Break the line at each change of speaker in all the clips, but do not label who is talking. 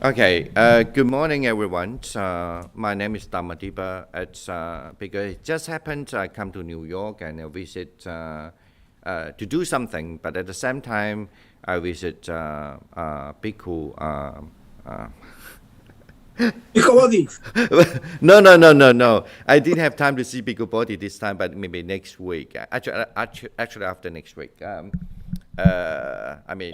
Okay, good morning, everyone. My name is Dhamma. It's because it just happened I come to New York and visit to do something, but at the same time I visit Bhikkhu.
Bhikkhu Bodhi.
No. I didn't have time to see Bhikkhu Bodhi this time, but maybe next week. Actually after next week. I mean.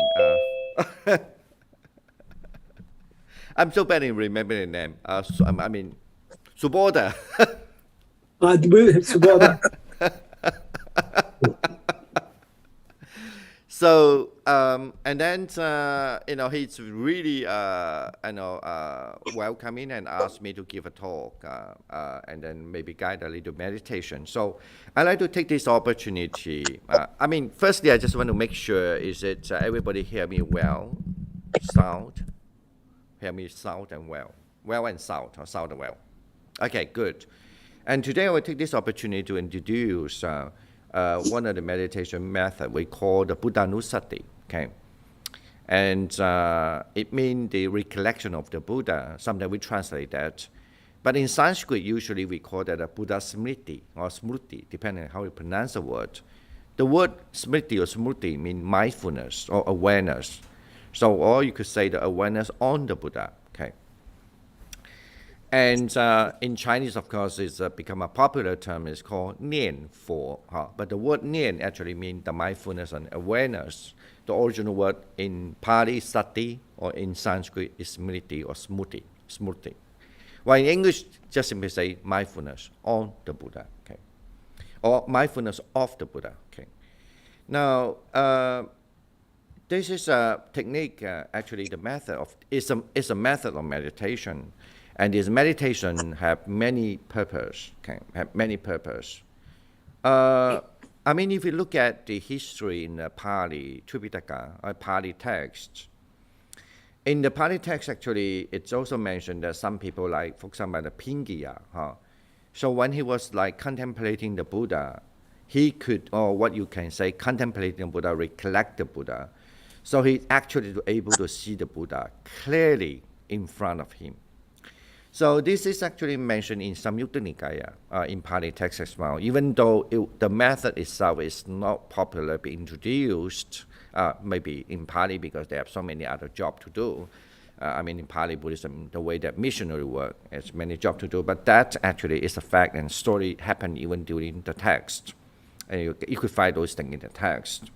I'm so bad in remembering the name. Subodha.
Subodha.
So, and then, he's really, welcoming and asked me to give a talk and then maybe guide a little meditation. So I like to take this opportunity. Firstly, I just want to make sure is that everybody hear me well, sound. Hear me sound and well. Well and sound, or sound and well. Okay, good. And today I will take this opportunity to introduce one of the meditation methods we call the Buddha Nusati. Okay, and it means the recollection of the Buddha. Sometimes we translate that, but in Sanskrit usually we call that a Buddha Smriti or Smriti, depending on how you pronounce the word. The word Smriti or Smriti means mindfulness or awareness. So, or you could say the awareness on the Buddha. Okay. And in Chinese, of course, it's become a popular term. It's called Nian Fo. But the word Nian actually means the mindfulness and awareness. The original word in Pali, Sati, or in Sanskrit is Smriti or Smurti. While in English, just simply say mindfulness on the Buddha. Okay. Or mindfulness of the Buddha. Okay. Now, this is a technique, actually the method of, it's a method of meditation. And this meditation have many purpose, okay, have many purpose. If you look at the history in the Pali, Tripitaka, or Pali text, in the Pali text actually, it's also mentioned that some people like, for example, the Pingiya, so when he was like contemplating the Buddha, he could, or what you can say, contemplating the Buddha, recollect the Buddha. So he actually was able to see the Buddha clearly in front of him. So this is actually mentioned in Samyutta Nikaya, in Pali text as well. Even though the method itself is not popularly introduced, maybe in Pali because they have so many other jobs to do. In Pali Buddhism, the way that missionary work, has many jobs to do. But that actually is a fact and story happened even during the text. And you could find those things in the text.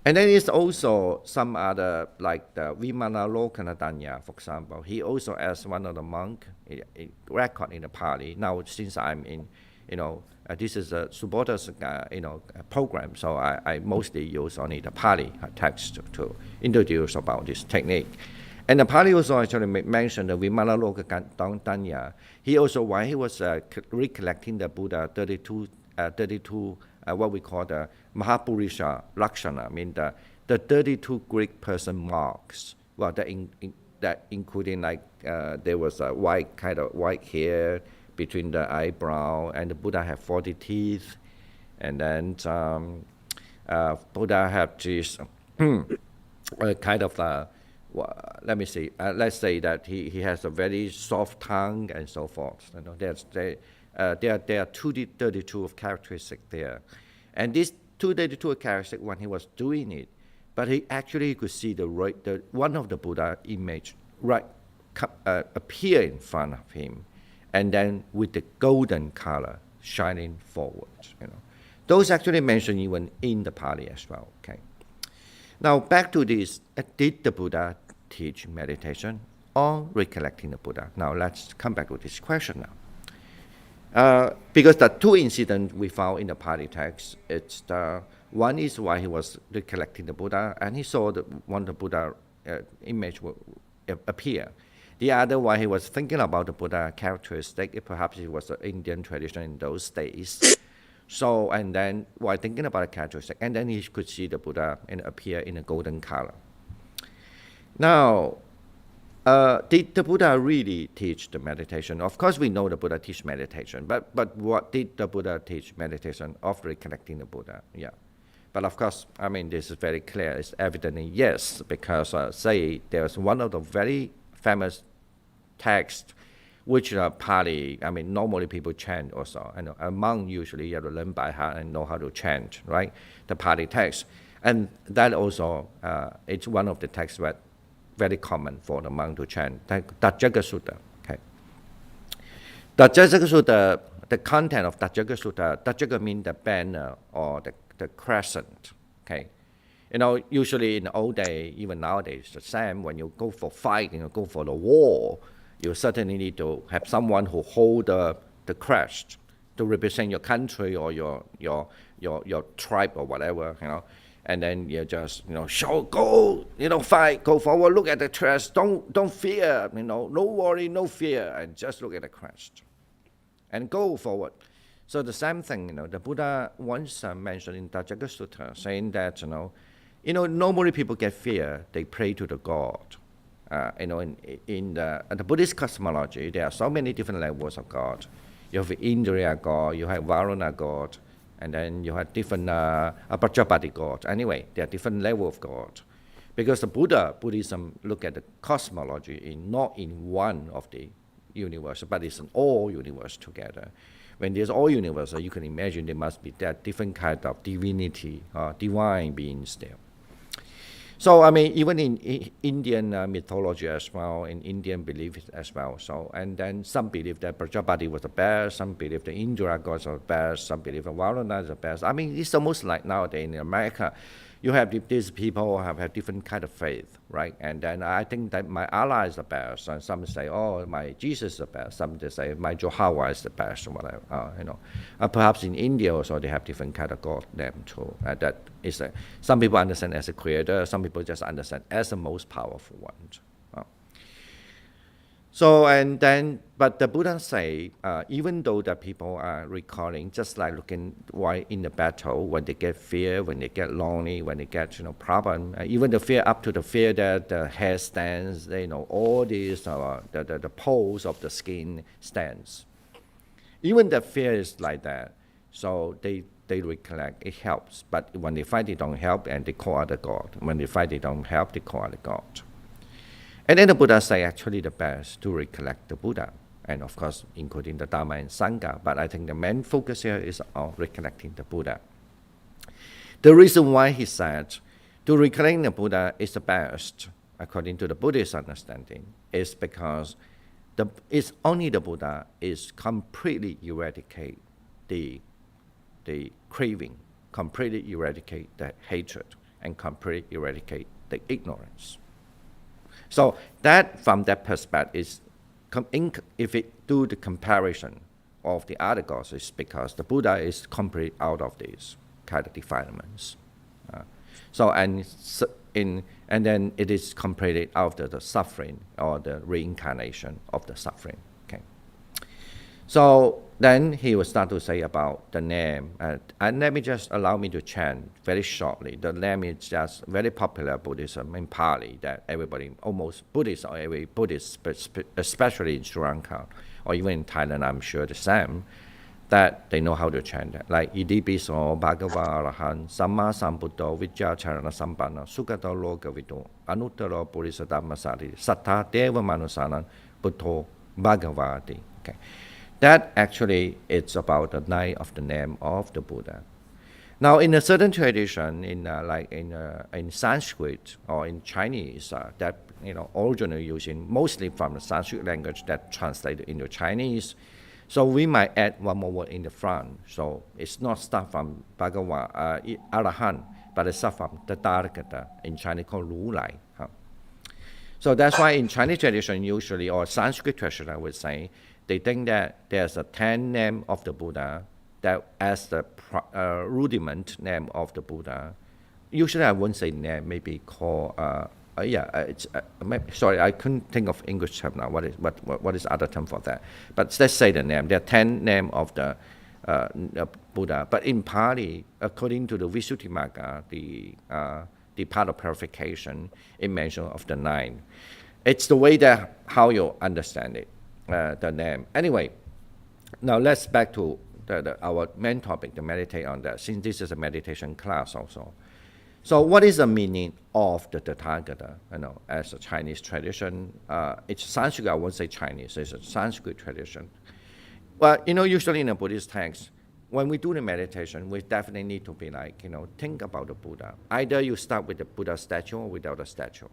And then there's also some other, like the Vimanalokanadanya, for example. He also asked one of the monk, a record in the Pali. Now, since I'm in, this is a Subodha's, program, so I mostly use only the Pali text to introduce about this technique. And the Pali also actually mentioned the Vimanalokanadanya. He also, while he was recollecting the Buddha, 32 what we call the Mahapurisha Lakshana, the 32 Greek person marks. Well, that including like there was a white hair between the eyebrow, and the Buddha had 40 teeth, and then Buddha had this let me see. Let's say that he has a very soft tongue and so forth. There are 232 of characteristics there. And these 232 characteristics when he was doing it, but he actually could see the one of the Buddha image appear in front of him, and then with the golden color shining forward. Those actually mentioned even in the Pali as well. Okay. Now back to this, did the Buddha teach meditation or recollecting the Buddha? Now let's come back to this question now. Because the two incidents we found in the Pali text, one is why he was recollecting the Buddha, and he saw one of the Buddha image will appear. The other, why he was thinking about the Buddha characteristic, perhaps it was an Indian tradition in those days. So, and then while thinking about the characteristic, and then he could see the Buddha and appear in a golden color. Now, did the Buddha really teach the meditation? Of course, we know the Buddha teach meditation, but what did the Buddha teach meditation of recollecting the Buddha? Yeah. But of course, this is very clear. It's evidently yes, because say there's one of the very famous text, which Pali, I mean, normally people chant also. And a monk usually you have to learn by heart and know how to chant, right? The Pali text. And that also, it's one of the texts that very common for the monk to chant, Tajjaga Sutta. Okay. Tajjaga Sutta, the content of Tajjaga Sutta, Tajjaga means the banner or the crescent. Okay. Usually in the old day, even nowadays, the same. When you go for fight, go for the war, you certainly need to have someone who hold the crest to represent your country or your tribe or whatever, And then you just, show, go, fight, go forward, look at the crest, don't fear, no worry, no fear, and just look at the crest, and go forward. So the same thing, the Buddha once mentioned in Tajjaga Sutta, saying that, normally people get fear, they pray to the God. In the Buddhist cosmology, there are so many different levels of God. You have Indriya God, you have Varuna God, and then you have different Prajapati God. Anyway, there are different levels of God. Because the Buddhism look at the cosmology not in one of the universe, but it's in all universe together. When there's all universe, you can imagine there must be that different kind of divinity, divine beings there. So, I mean, even in Indian mythology as well, in Indian belief as well. So, and then some believe that Prajapati was the best, some believe the Indra gods are the best, some believe the Varuna is the best. I mean, it's almost like nowadays in America, you have these people have different kind of faith, right? And then I think that my Allah is the best, and some say, oh, my Jesus is the best. Some they say my Jehovah is the best, or whatever. Perhaps in India also they have different kind of God name too. That is some people understand as a creator, some people just understand as the most powerful one. So and then, but the Buddha say, even though the people are recalling, just like looking why in the battle, when they get fear, when they get lonely, when they get problem, even the fear up to the fear that the hair stands, all these the pose of the skin stands. Even the fear is like that, so they recollect, it helps. But when they fight, it don't help, and they call other God. When they fight, it don't help, they call other God. And then the Buddha say actually the best to recollect the Buddha, and of course including the Dhamma and Sangha, but I think the main focus here is on recollecting the Buddha. The reason why he said to recollect the Buddha is the best, according to the Buddhist understanding, is because it's only the Buddha is completely eradicate the craving, completely eradicate the hatred, and completely eradicate the ignorance. So that, from that perspective, is if it do the comparison of the other gods, it's because the Buddha is completely out of these kind of defilements. And then it is completely out of the suffering or the reincarnation of the suffering. Okay. So then he will start to say about the name. And let me just allow me to chant very shortly. The name is just very popular Buddhism in Pali that everybody, almost Buddhist or every Buddhist, especially in Sri Lanka or even in Thailand, I'm sure the same, that they know how to chant that. Like Idipiso, Bhagava Arahan, Samma Sambuddho, Vidyacharana Sampanna, Sukata Loka Vido, Anuttara Purisa Dhammasati, Sattha Deva Manusanan, Buddho, Bhagavati. Okay. That actually it's about the name of the name of the Buddha. Now, in a certain tradition, in Sanskrit or in Chinese, that originally using mostly from the Sanskrit language that translated into Chinese, so we might add one more word in the front. So it's not start from Bhagava Arahant, but it's start from the Tathagata, in Chinese called Ru Lai. So that's why in Chinese tradition usually, or Sanskrit tradition, I would say, they think that there's a 10 name of the Buddha that as the rudiment name of the Buddha. Usually I won't say name, maybe call, sorry, I couldn't think of English term now. What is other term for that? But let's say the name. There are 10 names of the Buddha. But in Pali, according to the Visuddhimagga, the part of purification, it mentions of the 9. It's the way that how you understand it. The name. Anyway, now let's back to our main topic, to meditate on that, since this is a meditation class also. So what is the meaning of the Tathagata, as a Chinese tradition? It's Sanskrit, I won't say Chinese, it's a Sanskrit tradition. Well, usually in a Buddhist text, when we do the meditation, we definitely need to be think about the Buddha. Either you start with the Buddha statue or without the statue.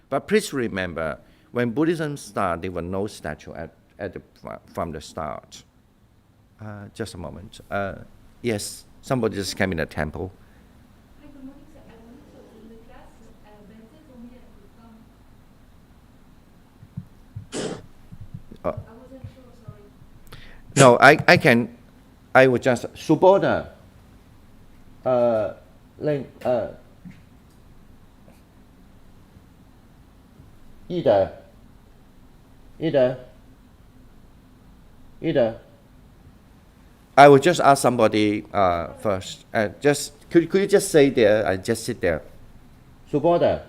But please remember, when Buddhism started, there was no statue from the start. Just a moment. Yes, somebody just came in the temple.
Hi, good morning, sir. I wanted to, in the class, Benson told me that I could come. I wasn't sure, sorry.
No, I would just, Subodha, either. I would just ask somebody first. Could you just say there? I just sit there. Subodha.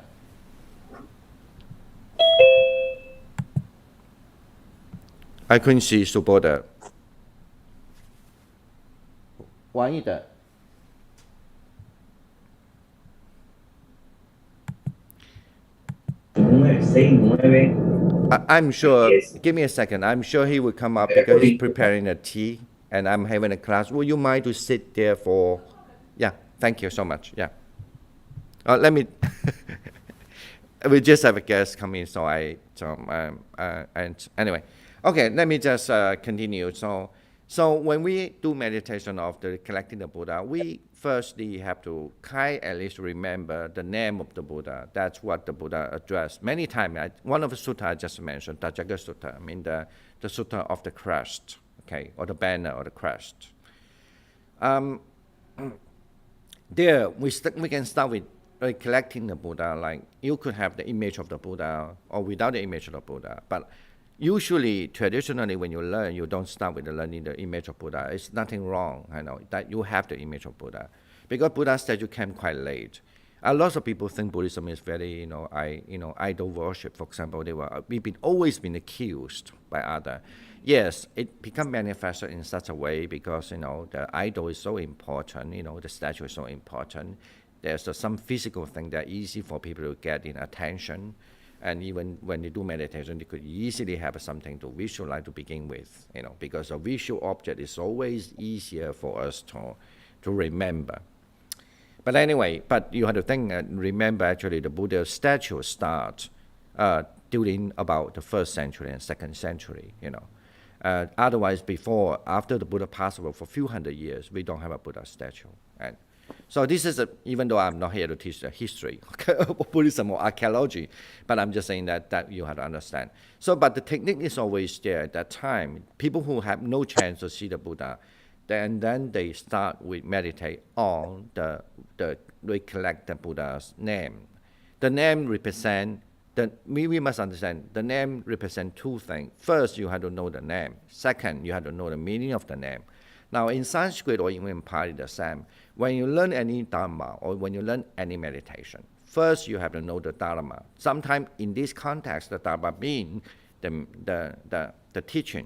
I couldn't see Subodha. Wang Ida. I'm sure, yes. Give me a second. I'm sure he will come up because he's preparing a tea and I'm having a class. Would you mind to sit there for, yeah, thank you so much, yeah. Let me, we just have a guest coming, and anyway. Okay, let me just continue. So when we do meditation of the collecting the Buddha, we firstly have to at least remember the name of the Buddha. That's what the Buddha addressed many times. One of the sutta I just mentioned, Tajaka Sutta, I mean the sutta of the crest, okay, or the banner or the crest. There, we can start with collecting the Buddha. Like you could have the image of the Buddha or without the image of the Buddha, but usually, traditionally, when you learn, you don't start with learning the image of Buddha. It's nothing wrong, that you have the image of Buddha. Because Buddha's statue came quite late. Lots of people think Buddhism is very, idol worship. For example, we've always been accused by others. Yes, it become manifested in such a way because, the idol is so important, the statue is so important. There's some physical thing that easy for people to get in attention. And even when they do meditation, they could easily have something to visualize to begin with, because a visual object is always easier for us to remember. But anyway, you have to think and remember actually the Buddha statue starts during about the 1st century and 2nd century, Otherwise, after the Buddha passed away for a few hundred years, we don't have a Buddha statue. And so this is, even though I'm not here to teach the history of Buddhism or archaeology, but I'm just saying that you have to understand. So, but the technique is always there at that time. People who have no chance to see the Buddha, then they start with meditate on recollect the Buddha's name. The name represent, we must understand, the name represent two things. First, you have to know the name. Second, you have to know the meaning of the name. Now, in Sanskrit or even in Pali, the same. When you learn any Dhamma or when you learn any meditation, first you have to know the Dharma. Sometimes in this context, the Dharma means the teaching.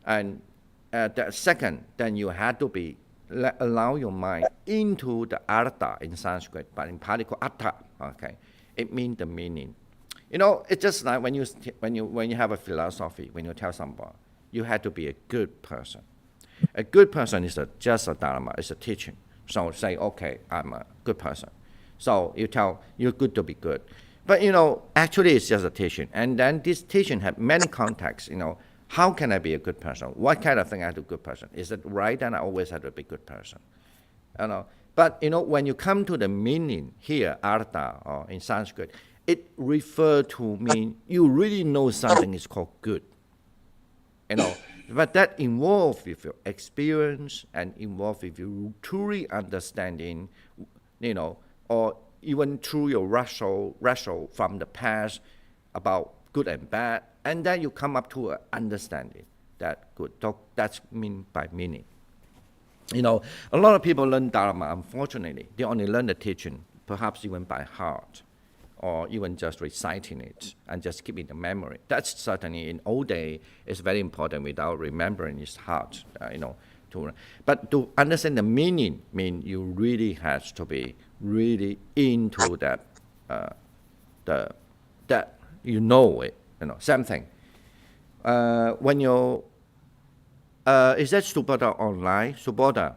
And the second, then you have to allow your mind into the Artha in Sanskrit, but in Pali called Attha. Okay, it means the meaning. It's just like when you have a philosophy, when you tell someone, you have to be a good person. A good person is just a Dharma, it's a teaching. So say, okay, I'm a good person. So you tell, you're good to be good. But, actually it's just a teaching. And then this teaching has many contexts, how can I be a good person? What kind of thing I have to be a good person? Is it right that I always have to be a good person? But, when you come to the meaning here, artha, or in Sanskrit, it refers to mean you really know something is called good. But that involves with your experience and involves with your truly understanding, or even through your wrestle from the past about good and bad, and then you come up to an understanding that good. That's mean by meaning. A lot of people learn Dharma, unfortunately, they only learn the teaching, perhaps even by heart, or even just reciting it and just keeping the memory. That's certainly in old day is very important without remembering it's hard, to But to understand the meaning, you really has to be really into that, that you know it, same thing. When you, is that Subodha online? Subodha?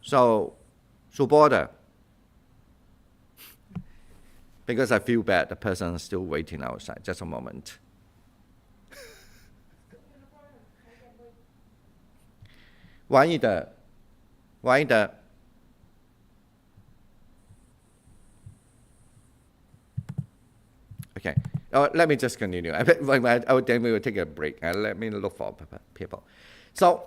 So, Subodha. Because I feel bad, the person is still waiting outside. Just a moment. Why the? Okay. Let me just continue. Then we will take a break. Let me look for people. So,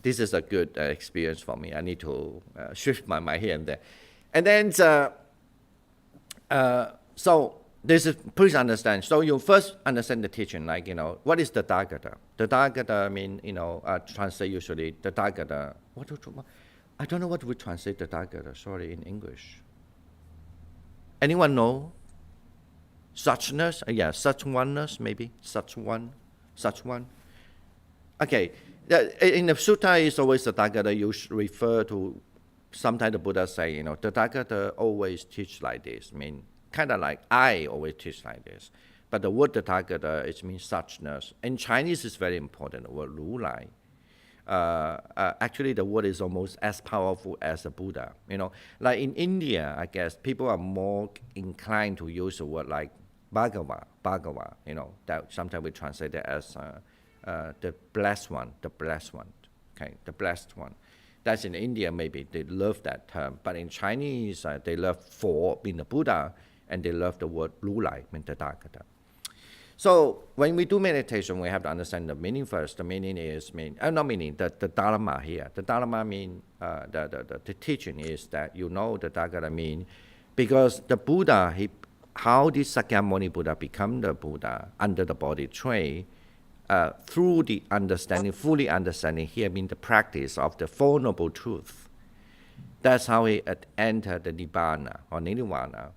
this is a good experience for me. I need to shift my mind here and there. And then, so this is, please understand. So you first understand the teaching, like, what is the Tathagata? The Tathagata mean, translate usually, the Tathagata. I don't know what we translate the Tathagata, sorry, in English. Anyone know? Suchness? Yeah, such oneness, maybe. Such one. Okay. In the sutta, is always the Tathagata. You refer to, sometimes the Buddha say, the Tathagata always teach like this. Kind of like I always teach like this. But the word Tathagata, it means suchness. In Chinese, it's very important, the word Ru Lai. Actually, the word is almost as powerful as the Buddha. Like in India, I guess, people are more inclined to use the word like Bhagava, that sometimes we translate it as the blessed one, okay, the blessed one. That's in India, maybe they love that term. But in Chinese, they love for being the Buddha, and they love the word Ru Lai, means the Tathagata. So when we do meditation, we have to understand the meaning first. The meaning is, the Dhamma here. The Dhamma means, the teaching is that the Tathagata mean, because the Buddha, how did Sakyamuni Buddha become the Buddha under the body tray? Through the understanding, fully understanding here means the practice of the Four Noble Truths. That's how he entered the Nibbana or Nirvana.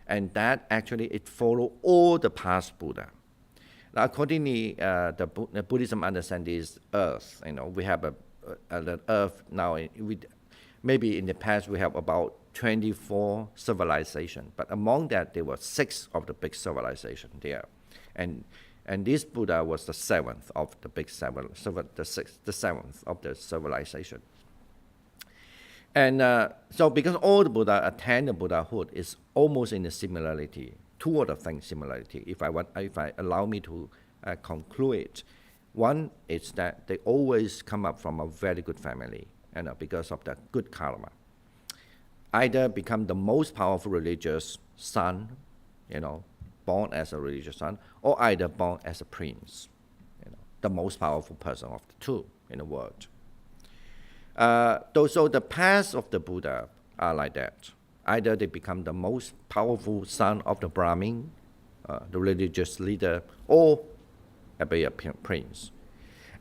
And that actually, it follows all the past Buddha. Now, accordingly, the Buddhism understands this earth. We have an earth now. Maybe in the past we have about 24 civilizations, but among that there were 6 of the big civilizations there, and this Buddha was the 7th of the big seven, the 7th of the civilization. And so, because all the Buddha attain the Buddhahood is almost in the similarity. 2 of the things similarity. If I allow me to conclude it, one is that they always come up from a very good family, because of the good karma. Either become the most powerful religious son, born as a religious son, or either born as a prince, the most powerful person of the 2 in the world. So the paths of the Buddha are like that. Either they become the most powerful son of the Brahmin, the religious leader, or be a prince.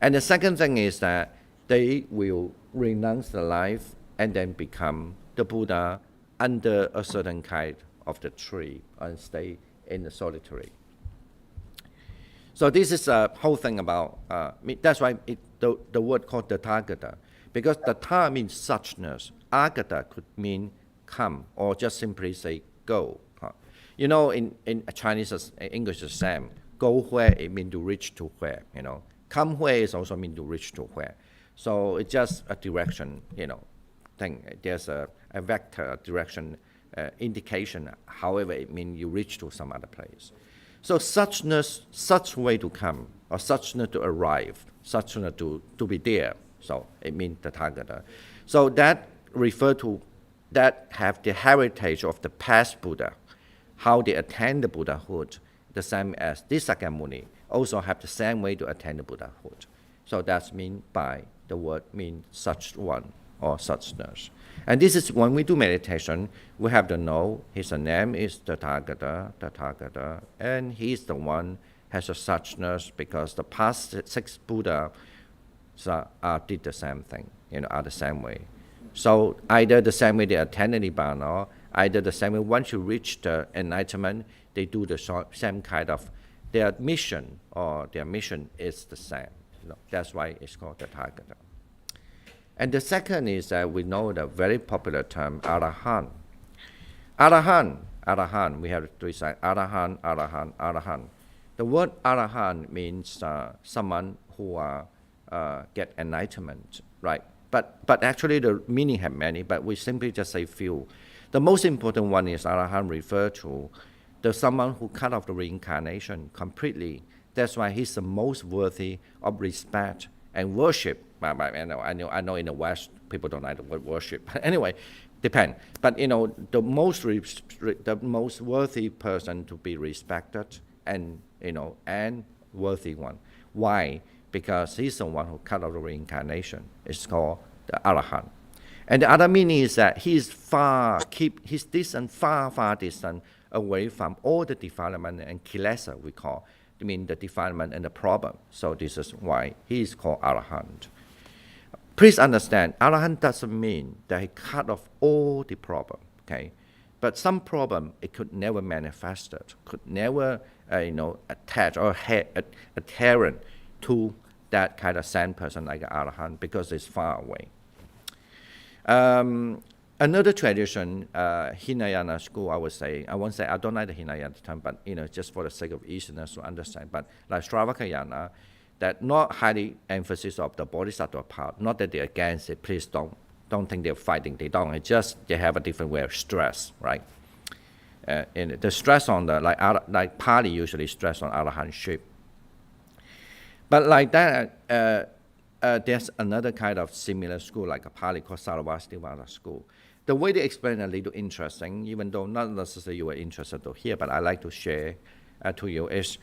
And the second thing is that they will renounce the life and then become the Buddha under a certain kind of the tree and stay in the solitary. So this is a whole thing about, that's why the word called the Tathagata, because the Ta means suchness. Agata could mean come, or just simply say go. In Chinese, English is the same. Go where, it means to reach to where, Come where is also mean to reach to where. So it's just a direction, thing. There's a vector, direction, indication. However, it means you reach to some other place. So suchness, such way to come, or suchness to arrive, suchness to be there. So it means the Tathagata. So that refer to, that have the heritage of the past Buddha, how they attain the Buddhahood, the same as this Sakyamuni also have the same way to attain the Buddhahood. So that's mean by the word mean such one or suchness. And this is when we do meditation, we have to know his name is the Tathagata, and he's the one has a suchness because the past 6 Buddha did the same thing, are the same way. So either the same way they attain the Nibbana, or either the same way once you reach the enlightenment, they do the same kind of, their mission or their mission is the same. That's why it's called the Tathagata. And the second is that we know the very popular term Arahant. Arahant, we have three sides, Arahant, Arahant, Arahant. The word Arahant means someone who get enlightenment, right? But actually the meaning have many, but we simply just say few. The most important one is Arahant refer to the someone who cut off the reincarnation completely. That's why he's the most worthy of respect and worship. I know in the West people don't like the word worship. Anyway, depend. But the most worthy person to be respected and and worthy one. Why? Because he's the one who cut off the reincarnation. It's called the Arahant. And the other meaning is that he's far distant away from all the defilement and kilesa we call. I mean the defilement and the problem. So this is why he is called Arahant. Please understand, Arahant doesn't mean that he cut off all the problem, okay? But some problem, it could never manifest it, could never, attach or adherent to that kind of sane person like Arahant because it's far away. Another tradition, Hinayana school, I would say, I won't say, I don't like the Hinayana term, but just for the sake of easiness to understand, but like Shravakayana, that not highly emphasis of the bodhisattva part, not that they're against it, please don't think they're fighting, they don't, it's just they have a different way of stress, right? And the stress on the, like Pali usually stress on Arahantship. But like that, there's another kind of similar school like a Pali called Sarvastivada school. The way they explain a little interesting, even though not necessarily you are interested to hear, but I like to share to you is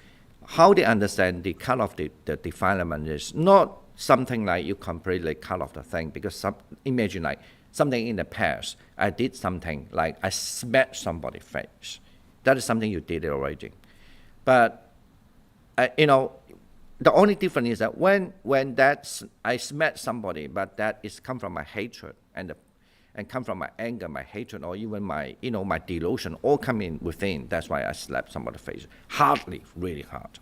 how they understand the cut off the defilement is not something like you completely cut off the thing, because imagine like something in the past, I did something like I smacked somebody's face. That is something you did already. But, the only difference is that when I smacked somebody, but that is come from my hatred and come from my anger, my hatred, or even my my delusion, all come in within. That's why I slapped somebody's face hardly, really hard.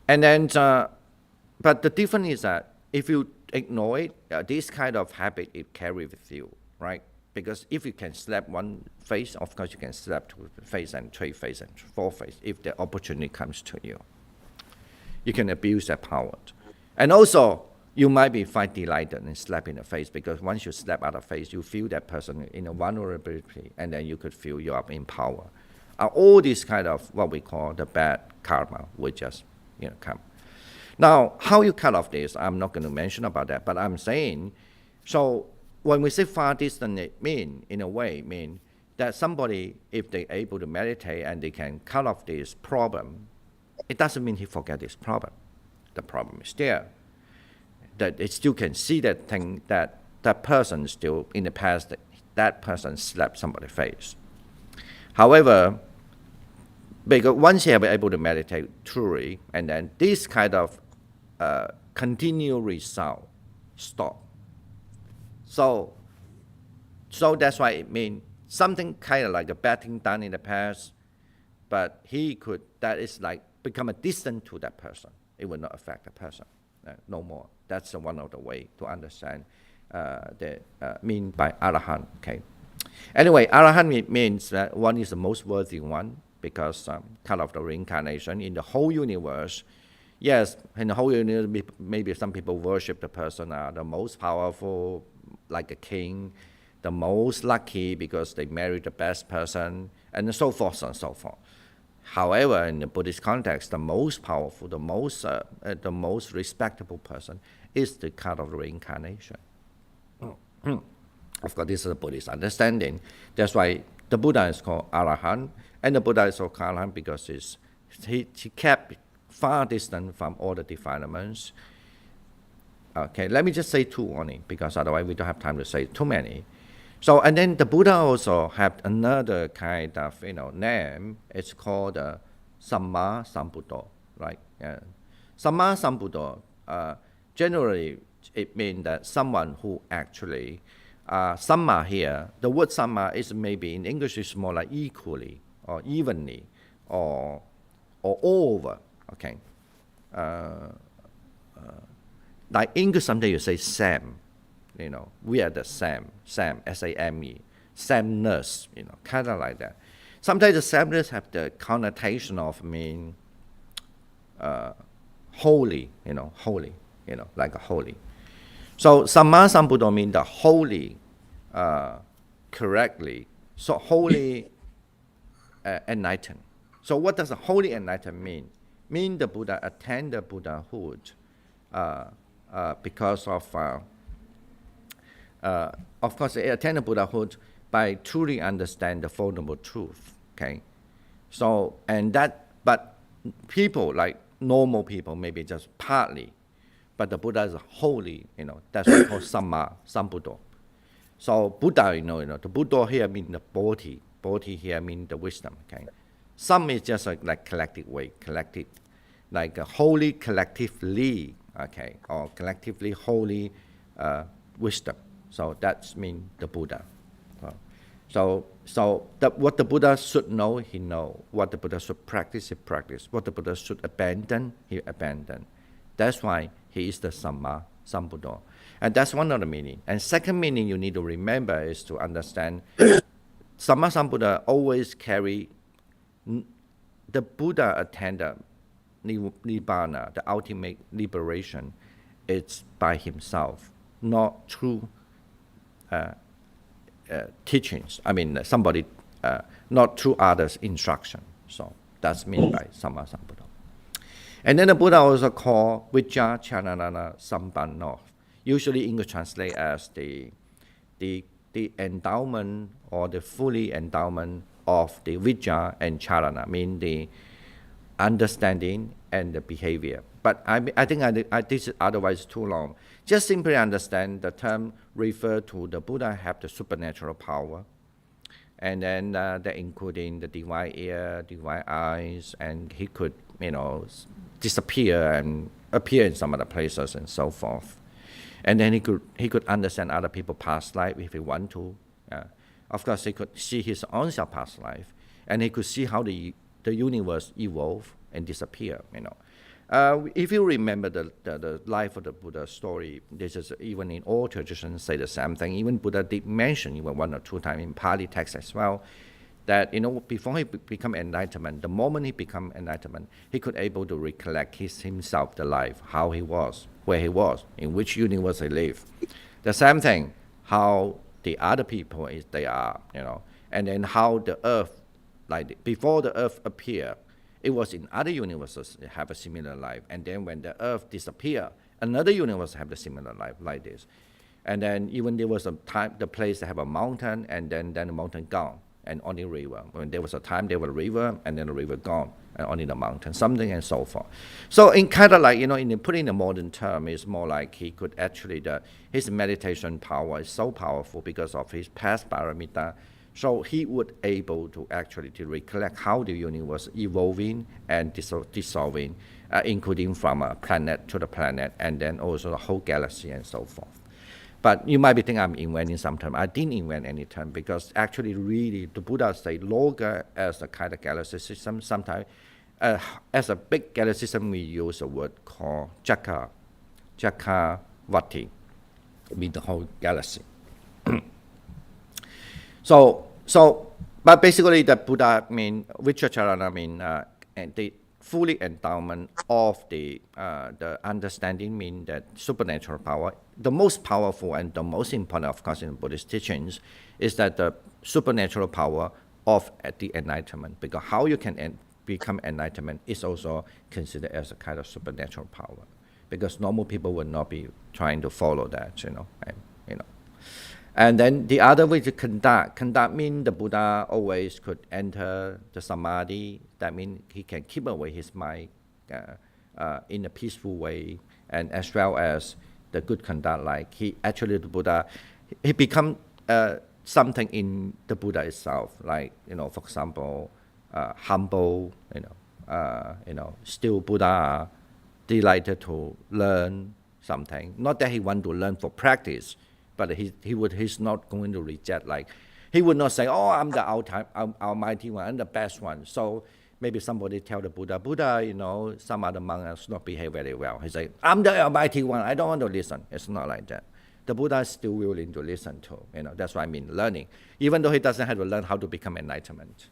And then, but the difference is that if you ignore it, this kind of habit it carry with you, right? Because if you can slap one face, of course you can slap two face and three face and four face if the opportunity comes to you. You can abuse that power. And also, you might be quite delighted and slap in the face, because once you slap out of face, you feel that person in a vulnerability, and then you could feel you are in power. All these kind of what we call the bad karma will just come. Now, how you cut off this, I'm not going to mention about that, but I'm saying, so when we say far distant, it mean that somebody, if they're able to meditate and they can cut off this problem, it doesn't mean he forget this problem. The problem is there. That they still can see that thing, that person still, in the past, that person slapped somebody's face. However, because once you are able to meditate truly, and then this kind of continual result stop. So that's why it means something kind of like a bad thing done in the past, but that is like become a distant to that person. It will not affect the person no more. That's one of the way to understand the mean by Arahant. Okay. Anyway, Arahant means that one is the most worthy one, because cut off the reincarnation in the whole universe. Yes, in the whole universe, maybe some people worship the person are the most powerful, like a king, the most lucky because they married the best person, and so forth and so forth. However, in the Buddhist context, the most powerful, the most respectable person is the cut of reincarnation. Of course, this is a Buddhist understanding. That's why the Buddha is called Arahant, and the Buddha is called Arahant because he kept far distant from all the defilements. Okay, let me just say two only, because otherwise we don't have time to say too many. So, and then the Buddha also have another kind of name. It's called Samma Sambuddha, right? Samma Sambuddha, generally it means that someone who actually, Samma here, the word Samma is maybe in English is more like equally or evenly or over. Okay. Like English, sometimes you say Sam. We are the Sam, S-A-M-E, sameness, kind of like that. Sometimes the sameness have the connotation of mean holy, holy, like a holy. So Samma Sambuddha means the holy, correctly. So holy enlightened. So what does a holy enlightened mean? Mean the Buddha attained the Buddhahood because of course, they attained the Buddhahood by truly understand the Four Noble Truth. Okay, so but people like normal people maybe just partly, but the Buddha is holy. That's what we call Samma Sambuddha. So Buddha, the Buddha here means the Bodhi. Bodhi here means the wisdom. Okay, some is just like collective way, collective, like a holy collectively. Okay, or collectively holy wisdom. So that means the Buddha. So what the Buddha should know, he know. What the Buddha should practice, he practice. What the Buddha should abandon, he abandon. That's why he is the Samma Sambuddha. And that's one of the meaning. And second meaning you need to remember is to understand Samma Sambuddha always carry the Buddha attended Nibbana, the ultimate liberation, it's by himself, not through teachings. I mean, somebody, not through others' instruction. So that's meant by Samma Sambuddha. And then the Buddha also called Vijja Charana Sampanno. Usually English translate as the endowment or the fully endowment of the Vijja and Charana, mean the understanding and the behavior. But I think this is otherwise too long. Just simply understand the term refer to the Buddha have the supernatural power. And then that including the divine ear, divine eyes, and he could, disappear and appear in some other places and so forth. And then he could understand other people's past life if he want to. Of course, he could see his own past life, and he could see how the universe evolve and disappear. If you remember the life of the Buddha story, this is even in all traditions say the same thing. Even Buddha did mention even one or two times in Pali text as well, that before he become enlightenment, the moment he become enlightenment, he could able to recollect himself, the life, how he was, where he was, in which universe he lived. The same thing, how the other people they are, and then how the earth, like before the earth appeared, it was in other universes have a similar life, and then when the earth disappeared, another universe have the similar life like this. And then even there was a time, the place that have a mountain, and then the mountain gone, and only river. When there was a time, there was a river, and then the river gone, and only the mountain, something and so forth. So in kind of like, in putting the modern term, it's more like he could actually, his meditation power is so powerful because of his past paramita. So he would able to actually to recollect how the universe evolving and dissolving, including from a planet to the planet, and then also the whole galaxy and so forth. But you might be thinking I'm inventing some term. I didn't invent any term because actually really the Buddha say Loka as a kind of galaxy system. Sometimes as a big galaxy system we use a word called Jakavati, mean the whole galaxy. But basically the Buddha mean Vichacharana mean and the fully endowment of the understanding mean that supernatural power. The most powerful and the most important, of course, in Buddhist teachings is that the supernatural power of the enlightenment. Because how you can become enlightenment is also considered as a kind of supernatural power. Because normal people would not be trying to follow that, And then the other way to conduct. Conduct means the Buddha always could enter the samadhi. That means he can keep away his mind in a peaceful way, and as well as the good conduct. Like the Buddha, he become something in the Buddha itself. Like for example, humble. Still Buddha, delighted to learn something. Not that he want to learn for practice. But he's not going to reject, like, he would not say, oh, I'm the almighty one, I'm the best one. So maybe somebody tell the Buddha, some other monk does not behave very well. He say, I'm the Almighty One, I don't want to listen. It's not like that. The Buddha is still willing to listen to, that's what I mean, learning. Even though he doesn't have to learn how to become enlightenment,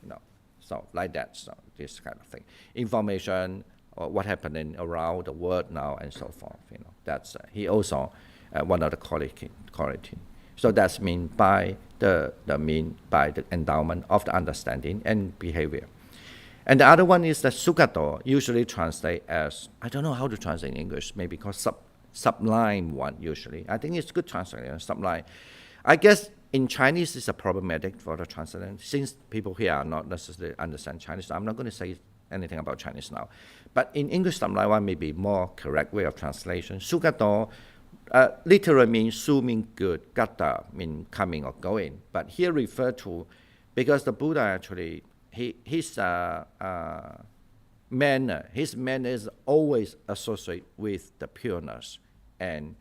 So like that, so this kind of thing. Information, or what happening around the world now and so forth, That's, he also, one of the quality. So that's mean by the endowment of the understanding and behavior. And the other one is the Sugato, usually translate as, I don't know how to translate in English, maybe called sublime one usually. I think it's good translation, sublime. I guess in Chinese it's a problematic for the translation, since people here are not necessarily understand Chinese. I'm not going to say anything about Chinese now. But in English, sublime one may be more correct way of translation. Sugato literally means su means good, gata means coming or going. But here refer to, because the Buddha actually, his manner is always associated with the pureness, and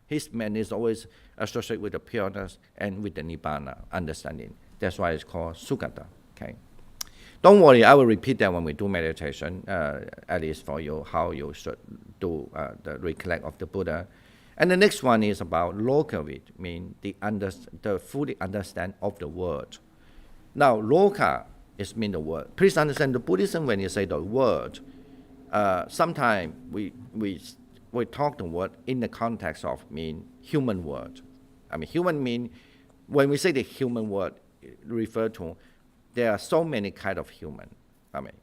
his manner is always associated with the pureness and with the Nibbana understanding. That's why it's called Sugata. Okay. Don't worry, I will repeat that when we do meditation, at least for you, how you should do the recollect of the Buddha. And the next one is about lokavit, mean the fully understand of the word. Now, loka is mean the word. Please understand the Buddhism, when you say the word, sometimes we talk the word in the context of mean human word. I mean, human mean, when we say the human word, refer to, there are so many kind of human. I mean,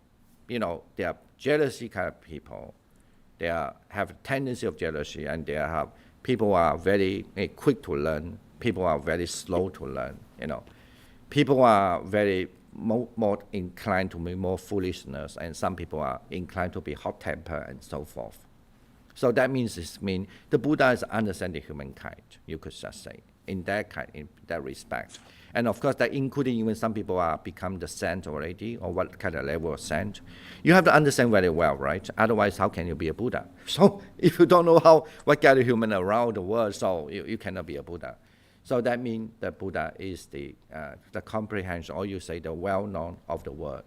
there are jealousy kind of people. They have a tendency of jealousy, and people are very quick to learn. People are very slow to learn. People are very more inclined to be more foolishness, and some people are inclined to be hot temper and so forth. So that means the Buddha is understanding humankind, you could just say, in that respect. And of course, that including even some people are become the saint already, or what kind of level of saint. You have to understand very well, right? Otherwise, how can you be a Buddha? So if you don't know what kind of human around the world, so you cannot be a Buddha. So that means the Buddha is the comprehension, or you say the well-known of the word.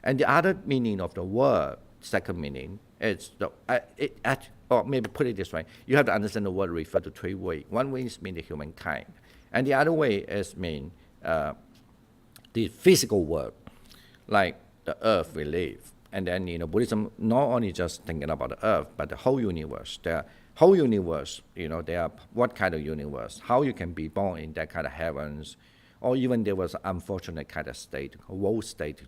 And the other meaning of the word, second meaning, is or maybe put it this way, you have to understand the word refer to three ways. One way is mean the humankind, and the other way is mean the physical world, like the earth we live. And then, Buddhism not only just thinking about the earth, but the whole universe. The whole universe, there are what kind of universe, how you can be born in that kind of heavens, or even there was unfortunate kind of state, woe state,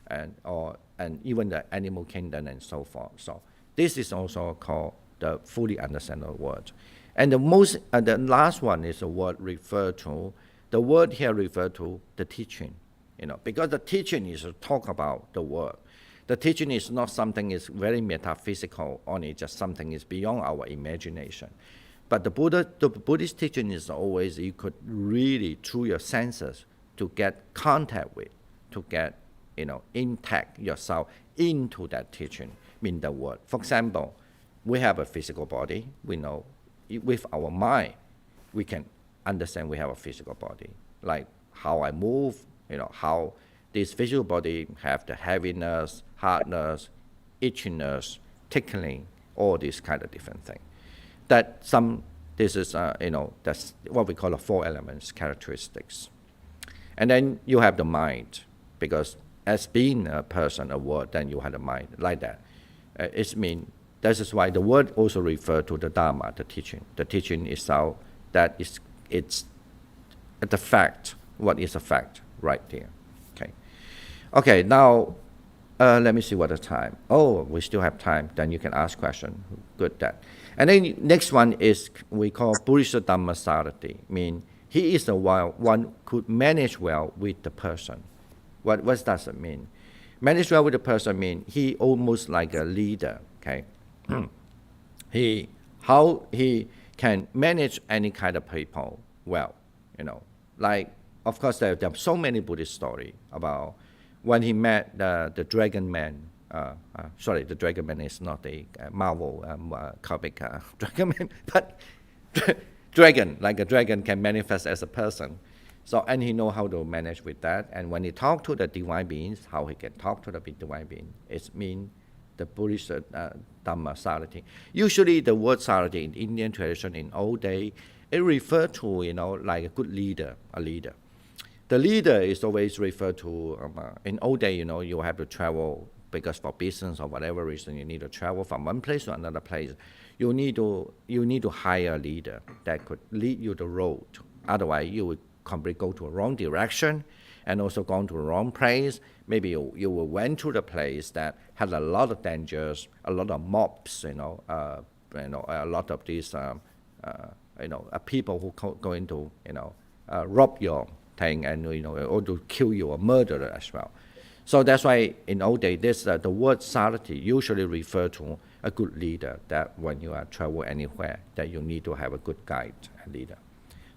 and even the animal kingdom and so forth. So this is also called the fully understand the word. And the last one is a word refer to. The word here refer to the teaching, because the teaching is to talk about the word. The teaching is not something is very metaphysical, only just something is beyond our imagination. But the Buddhist teaching is always, you could really, through your senses, to get contact with, to get, intact yourself into that teaching, mean the word. For example, we have a physical body. We know with our mind, we can understand we have a physical body, like how I move, how this physical body have the heaviness, hardness, itchiness, tickling, all these kind of different things. This is, that's what we call the four elements characteristics. And then you have the mind, because as being a person, a word, then you have the mind, like that. This is why the word also refer to the Dhamma, the teaching. The teaching itself, it's the fact, what is a fact, right there. Okay, now let me see what the time. Oh, we still have time, then you can ask question. Good, that. And then next one is we call Purisa Dhamma Sarati, mean he is the one could manage well with the person. What does it mean? Manage well with the person mean he almost like a leader, okay? How he can manage any kind of people well, like, of course, there are so many Buddhist stories about when he met the dragon man. The dragon man is not a Marvel comic dragon man, but dragon, like a dragon can manifest as a person. So, and he know how to manage with that. And when he talk to the divine beings, how he can talk to the divine being, it means the Buddhist Dhamma Sarati. Usually the word Sarati in Indian tradition in old day, it referred to, like a good leader, a leader. The leader is always referred to, in old day, you have to travel because for business or whatever reason, you need to travel from one place to another place. You need to hire a leader that could lead you the road. Otherwise, you would completely go to a wrong direction and also gone to the wrong place. Maybe you will went to the place that had a lot of dangers, a lot of mobs, a lot of these, people who going to, rob your thing and, or to kill you or murder as well. So that's why in old days, the word Sarati usually refer to a good leader, that when you are travel anywhere, that you need to have a good guide and leader.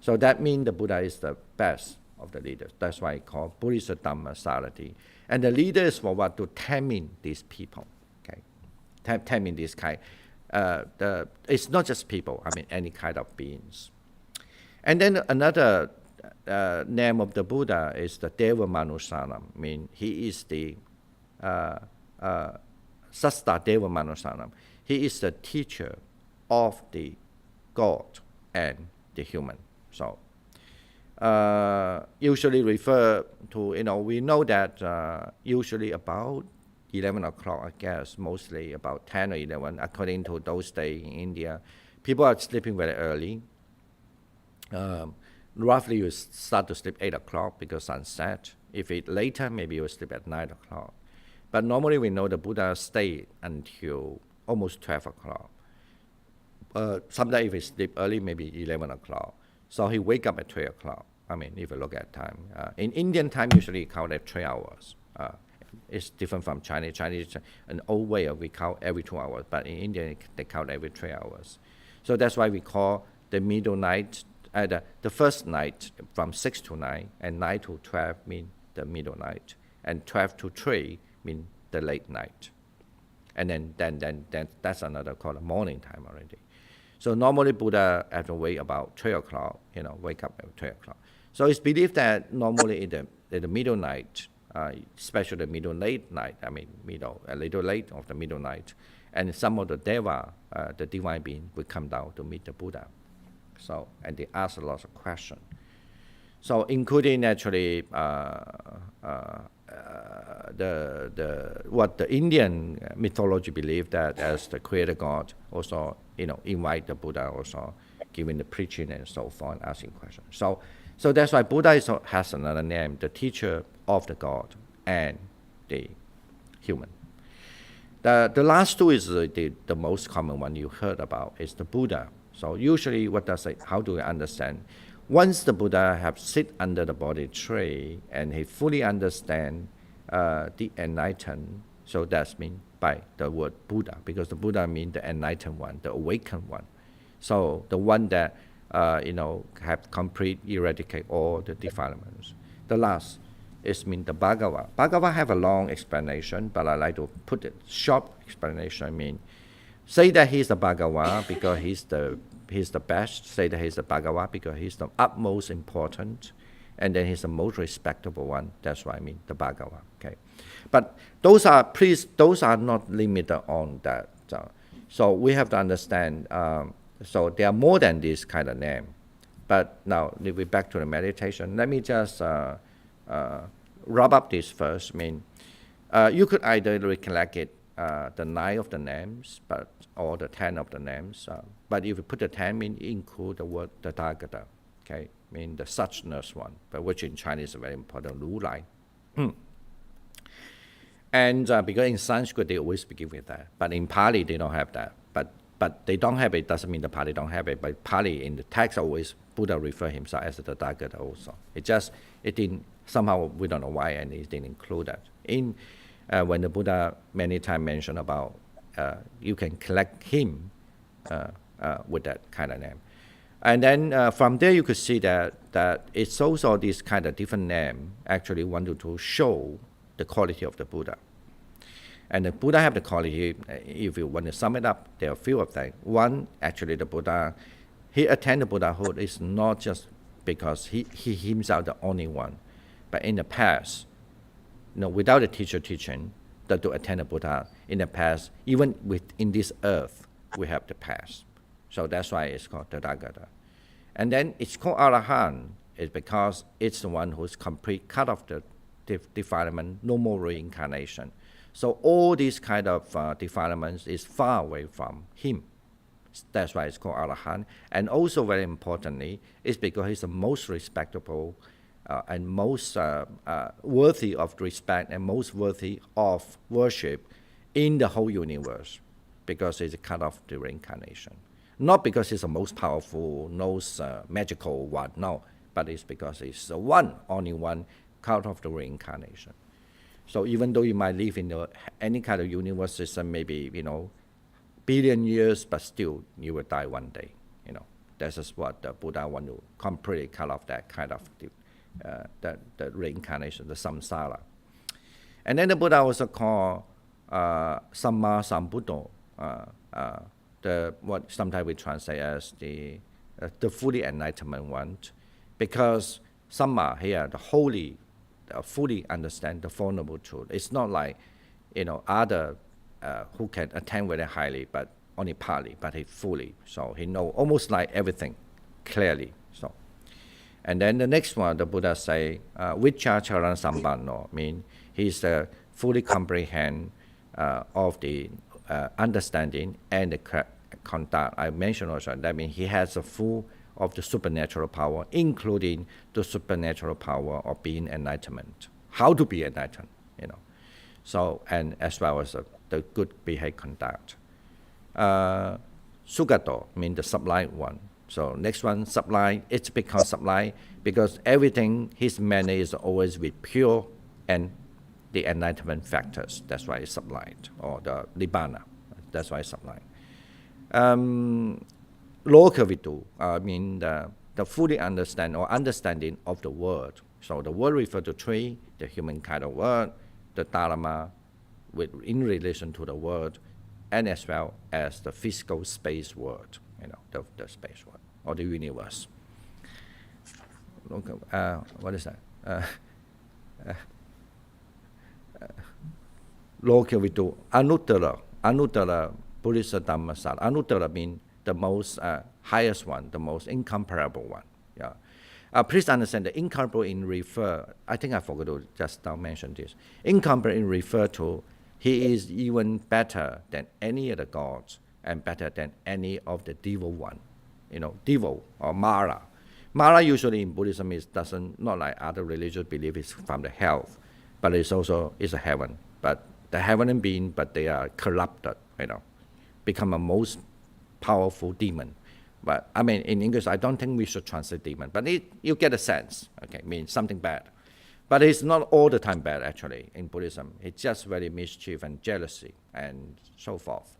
So that means the Buddha is the best of the leaders. That's why it's called Buddhist Dhamma Sarati. And the leader is for what? To taming these people. Okay, taming this kind. It's not just people. Any kind of beings. And then another name of the Buddha is the Deva Manusanam. He is the Sasta Deva Manusanam. He is the teacher of the God and the human. So usually refer to, we know that usually about 11 o'clock, I guess, mostly about 10 or 11, according to those days in India, people are sleeping very early. Roughly you start to sleep 8 o'clock because sunset. If it's later, maybe you sleep at 9 o'clock. But normally we know the Buddha stayed until almost 12 o'clock. Sometimes if he sleep early, maybe 11 o'clock. So he wake up at 3 o'clock. If you look at time. In Indian time, usually count at 3 hours. It's different from Chinese. Chinese, an old way of we count every 2 hours. But in India, they count every 3 hours. So that's why we call the middle night, the first night from 6 to 9, and 9 to 12 mean the middle night. And 12 to 3 mean the late night. And then that's another called morning time already. So normally Buddha have to wait about 3 o'clock, wake up at 3 o'clock. So it's believed that normally in the middle night, especially the middle late night, a little late of the middle night, and some of the Deva, the divine being, will come down to meet the Buddha. So, and they ask a lot of questions. So including actually what the Indian mythology believe that as the creator God also invite the Buddha, also giving the preaching and so forth, asking questions. So that's why Buddha has another name, the teacher of the God and the human. The last two is the most common one you heard about, is the Buddha. So usually what does it, how do we understand? Once the Buddha have sit under the Bodhi tree and he fully understand the enlightened, so that's mean by the word Buddha, because the Buddha means the enlightened one, the awakened one. So the one that have complete eradicate all the defilements. The last is mean the Bhagava. Bhagava have a long explanation, but I like to put it short explanation. Say that he's the Bhagava because he's the best. Say that he's the Bhagava because he's the utmost important, and then he's the most respectable one. That's why I mean the Bhagava. Okay, but those are not limited on that. So we have to understand. So there are more than this kind of name. But now we're back to the meditation. Let me just wrap up this first. You could either recollect it, the 9 of the names, or the 10 of the names. But if you put the 10, include the word the Tathagata, okay, the suchness one, but which in Chinese is very important, Ru Lai. And because in Sanskrit they always begin with that, but in Pali they don't have that. But they don't have it doesn't mean the Pali don't have it. But Pali in the text always Buddha refer himself as the Tathagata also. It didn't somehow, we don't know why, and it didn't include that. When the Buddha many times mentioned about you can collect him with that kind of name. And then from there you could see that it's also this kind of different name actually wanted to show the quality of the Buddha. And the Buddha have the quality, if you want to sum it up, there are a few of them. One, actually the Buddha, he attained the Buddhahood is not just because he himself the only one. But in the past, without a teacher teaching, that to attain the Buddha, in the past, even within this earth, we have the past. So that's why it's called Tathagata. And then it's called Arahant, is because it's the one who's complete cut off the defilement, no more reincarnation. So all these kind of defilements is far away from him. That's why it's called Arahant. And also very importantly, it's because he's the most respectable and most worthy of respect and most worthy of worship in the whole universe, because he's cut off the reincarnation. Not because he's the most powerful, most magical one, no, but it's because he's the one, only one, cut off the reincarnation. So even though you might live in any kind of universe system, maybe, billion years, but still you will die one day. This is what the Buddha want to completely cut off that kind of the reincarnation, the samsara. And then the Buddha also called Samma Sambuddho, what sometimes we translate as the fully enlightenment one, because Samma here, the holy, fully understand the Four Noble Truths. It's not like other who can attain very highly, but only partly, but he fully. So he know almost like everything clearly. So, and then the next one, the Buddha say, Vicca Charan Sambanno, mean he's fully comprehend of the understanding and the conduct. I mentioned also that means he has a full of the supernatural power, including the supernatural power of being enlightenment. How to be enlightened, So, and as well as the good behavior conduct. Sugato means the sublime one. So next one, sublime. It's because sublime because everything, his manner is always with pure and the enlightenment factors. That's why it's sublime, or the nibbana. That's why it's sublime. Lokavidu mean the fully understand or understanding of the world. So the word refers to three: the human kind of word, the Dhamma, in relation to the world, and as well as the physical space world, the space world or the universe. What is that? Lokavidu Anuttara, Anuttara Purisa Dhamma Sara. Anuttara means the most highest one, the most incomparable one. Yeah. Please understand the incomparable in refer. I think I forgot to just now mention this. Incomparable in refer to he is even better than any of the gods and better than any of the devil one. Devil or Mara. Mara usually in Buddhism not like other religious believe it's from the hell, but it's also is a heaven. But the heavenly being, but they are corrupted. Become a most powerful demon. But I mean, in English, I don't think we should translate demon, but you get a sense, means something bad. But it's not all the time bad, actually, in Buddhism. It's just very mischief and jealousy and so forth.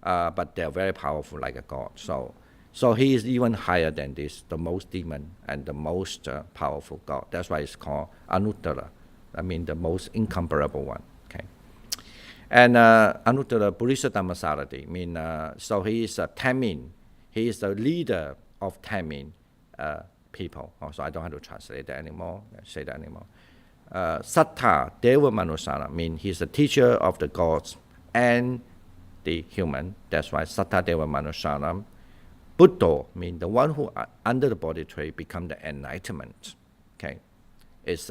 But they're very powerful like a god. So he is even higher than this, the most demon and the most powerful god. That's why it's called Anuttara. I mean, the most incomparable one. And Anuttara Purisa Dhammasarati mean so he is a Tamil. He is the leader of Tamil people. So I don't have to translate that anymore. Say that anymore. Sattha Deva Manusara mean he's the teacher of the gods and the human. That's why Sattha Deva Manusara. Buddha mean the one who under the body tree become the enlightenment. Is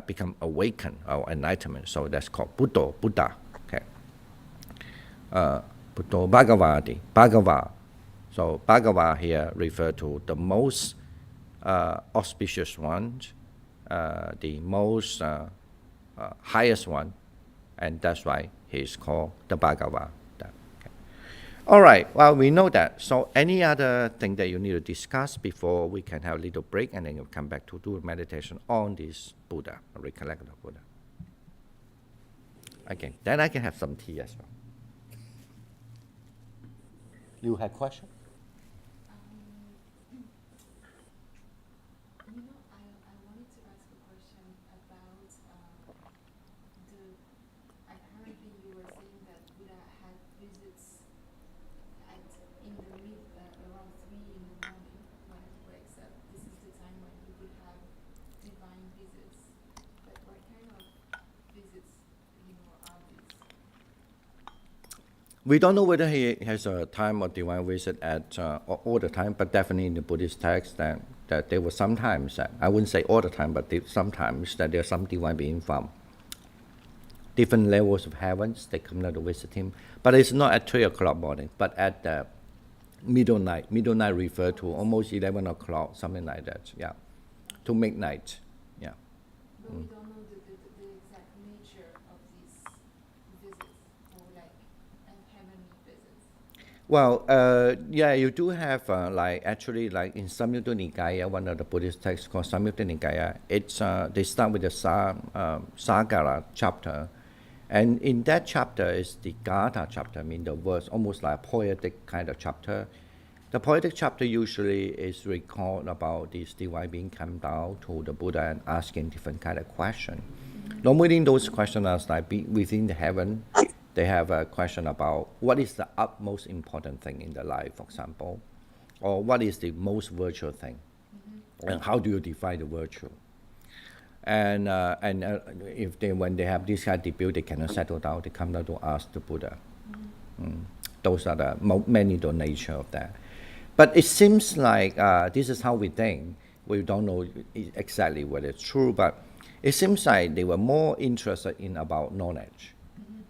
become awakened or enlightenment. So that's called Buddha. Buddha Bhagavati, Bhagava. So Bhagava here refer to the most auspicious one, the most highest one, and that's why he's called the Bhagava. All right, well, we know that. So any other thing that you need to discuss before we can have a little break and then you'll come back to do a meditation on this Buddha, recollect the Buddha. Okay, then I can have some tea as well. You have question?
I wanted to ask a question about I heard that you were saying that Buddha had visits in the around 3 in the morning when he wakes up. This is the
We don't know whether he has a time of divine visit at all the time, but definitely in the Buddhist text that there were sometimes, I wouldn't say all the time, but sometimes that there are some divine being from different levels of heavens. They come down to visit him. But it's not at 3 o'clock morning, but at the middle night. Middle night refer to almost 11 o'clock, something like that, yeah, to midnight, yeah.
But we don't know the exact nature of these visits, or like heavenly visits.
Well, yeah, you do have actually like in Samyutta Nikaya, one of the Buddhist texts called Samyutta Nikaya. It's they start with the Sagara chapter, and in that chapter is the Gatha chapter. I mean the words, almost like a poetic kind of chapter. The poetic chapter usually is recalled about this divine being come down to the Buddha and asking different kind of questions. Normally, those questions are like within the heaven. They have a question about what is the utmost important thing in their life, for example, or what is the most virtual thing, and how do you define the virtue? And if when they have this kind of debate, they cannot settle down. They come down to ask the Buddha. Those are the many the nature of that. But it seems like this is how we think. We don't know exactly whether it's true, but it seems like they were more interested in about knowledge.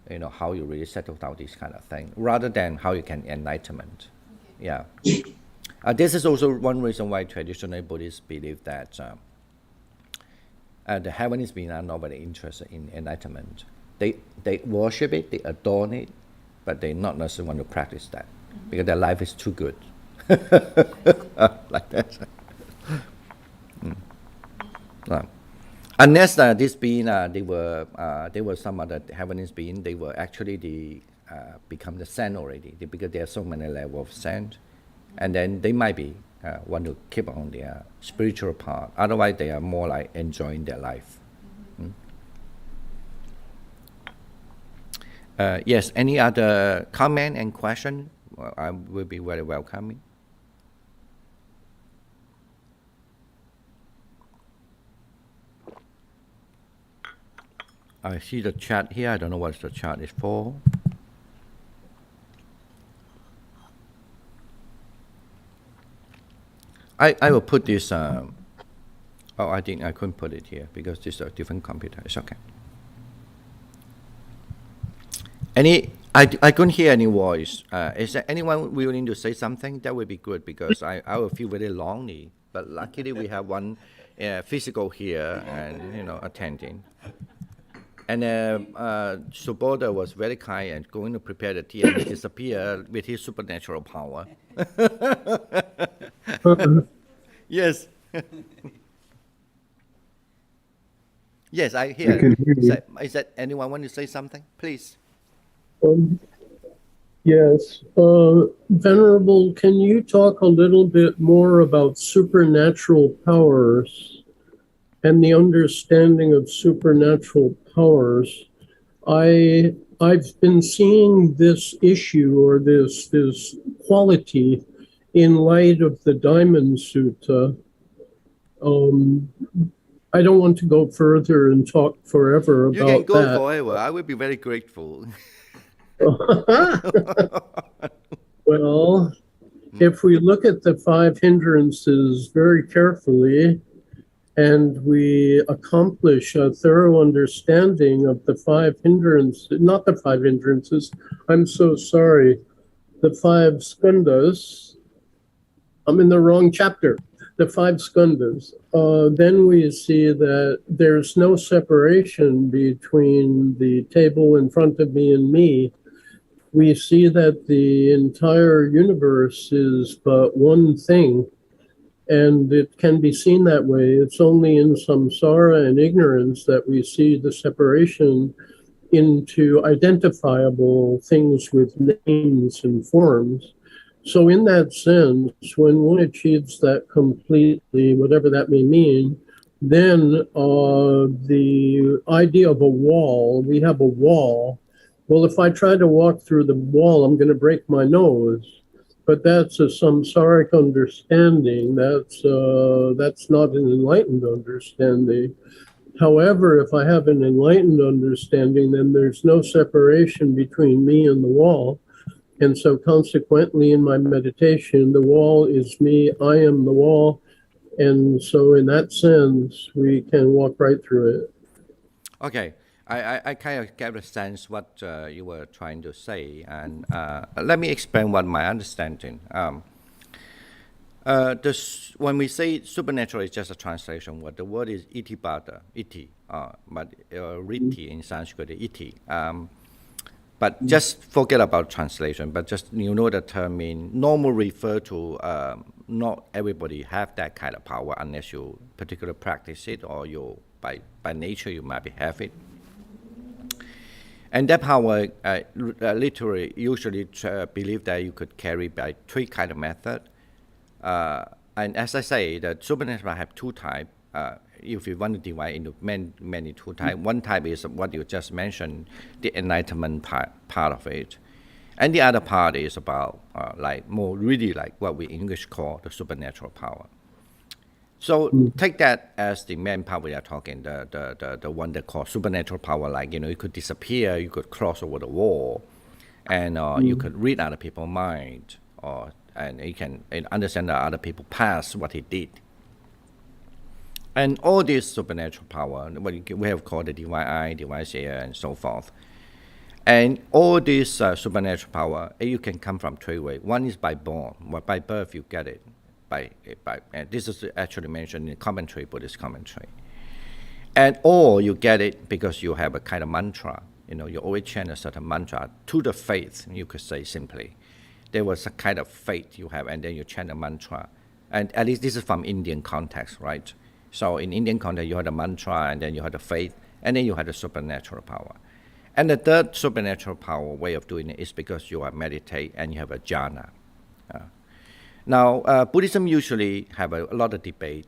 You know, how you really settle down this kind of thing, rather than how you can enlightenment. Okay. Yeah. This is also one reason why traditional Buddhists believe that the heavenly beings are not very interested in enlightenment. They worship it, they adore it, but they not necessarily want to practice that because their life is too good. Like that. Unless this being, they were some other heavenly being, they were actually become the saint already, because there are so many levels of saint, and then they might be want to keep on their spiritual part. Otherwise, they are more like enjoying their life. Yes. Any other comment and question? Well, I will be very welcoming. I see the chat here. I don't know what the chat is for. I will put this. Oh, I think I couldn't put it here because this is a different computer. It's okay. I couldn't hear any voice. Is there anyone willing to say something? That would be good because I will feel very lonely. But luckily we have one physical here and attending. And Subodha was very kind and going to prepare the tea and he disappeared with his supernatural power. Yes. Yes, I hear.
I can hear you.
Is that anyone want to say something? Please.
Yes. Venerable, can you talk a little bit more about supernatural powers and the understanding of supernatural powers? I've been seeing this issue or this quality in light of the Diamond Sutta. I don't want to go further and talk forever about that.
You can go forever. I would be very grateful.
Well, if we look at the 5 hindrances very carefully and we accomplish a thorough understanding of the 5 hindrances, not the 5 hindrances, I'm so sorry, the 5 skandhas, I'm in the wrong chapter, the 5 skandhas, then we see that there's no separation between the table in front of me and me. We see that the entire universe is but one thing, and it can be seen that way. It's only in samsara and ignorance that we see the separation into identifiable things with names and forms. So in that sense, when one achieves that completely, whatever that may mean, then the idea of a wall, we have a wall. Well, if I try to walk through the wall, I'm going to break my nose. But that's a samsaric understanding. That's not an enlightened understanding. However, if I have an enlightened understanding, then there's no separation between me and the wall. And so consequently, in my meditation, the wall is me, I am the wall. And so in that sense, we can walk right through it.
Okay, I kind of get a sense what you were trying to say, and let me explain what my understanding. When we say supernatural, it's just a translation word. The word is itipada, iti, but riti in Sanskrit, iti. But just forget about translation. But just the term mean normal refer to not everybody have that kind of power unless you particularly practice it or you by nature you might have it. And that power literally usually believe that you could carry by three kind of method. And as I say, the supernatural have two types. If you want to divide into many two types, one type is what you just mentioned, the enlightenment part of it. And the other part is about like more really like what we English call the supernatural power. So take that as the main power we are talking, the one that called supernatural power, like, you could disappear, you could cross over the wall, and you could read other people's mind, and you can understand that other people past what he did. And all this supernatural power, what we have called the divine eye, divine ear, and so forth. And all this supernatural power, you can come from three ways. One is by born, by birth you get it. And this is actually mentioned in commentary, Buddhist commentary. And or you get it because you have a kind of mantra. You always chant a certain mantra to the faith, you could say simply. There was a kind of faith you have, and then you chant a mantra. And at least this is from Indian context, right? So in Indian context, you have the mantra, and then you have the faith, and then you have the supernatural power. And the third supernatural power way of doing it is because you are meditate and you have a jhana. Now, Buddhism usually have a lot of debate.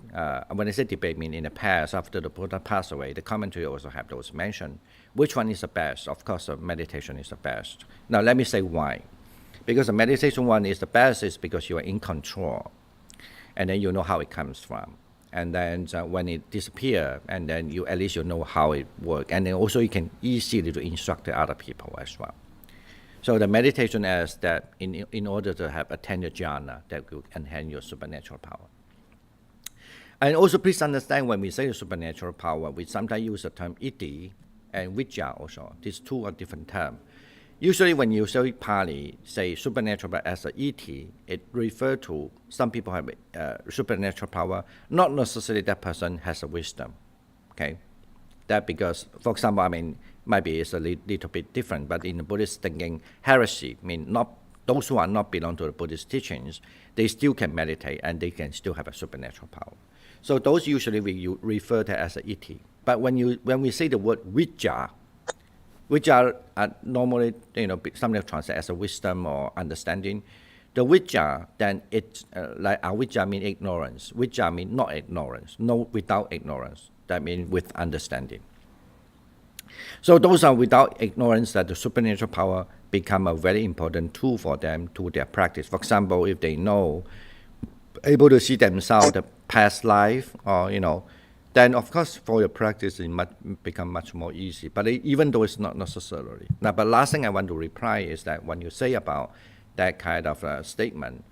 When I say debate, I mean in the past, after the Buddha passed away, the commentary also have those mentioned. Which one is the best? Of course, meditation is the best. Now, let me say why. Because the meditation one is the best is because you are in control. And then you know how it comes from. And then when it disappears, and then you at least you know how it works. And then also you can easily to instruct the other people as well. So the meditation is that in order to have attained the jhana, that will enhance your supernatural power. And also please understand when we say the supernatural power, we sometimes use the term iti and vijja also. These two are different terms. Usually when you say Pali, say supernatural but as a iti, it refers to some people have supernatural power, not necessarily that person has a wisdom. Okay? That because, for example, maybe it's a little bit different, but in the Buddhist thinking, heresy, not those who are not belong to the Buddhist teachings, they still can meditate and they can still have a supernatural power. So those usually we refer to as a iti. But when we say the word vijja, which are normally, sometimes translated as a wisdom or understanding. The vijja, then it's like avijja means ignorance. Vijja means not ignorance, no without ignorance. That means with understanding. So those are without ignorance that the supernatural power become a very important tool for them to their practice. For example, if they know, able to see themselves the past life, or then of course for your practice it might become much more easy. But even though it's not necessarily. Now, but last thing I want to reply is that when you say about that kind of statement,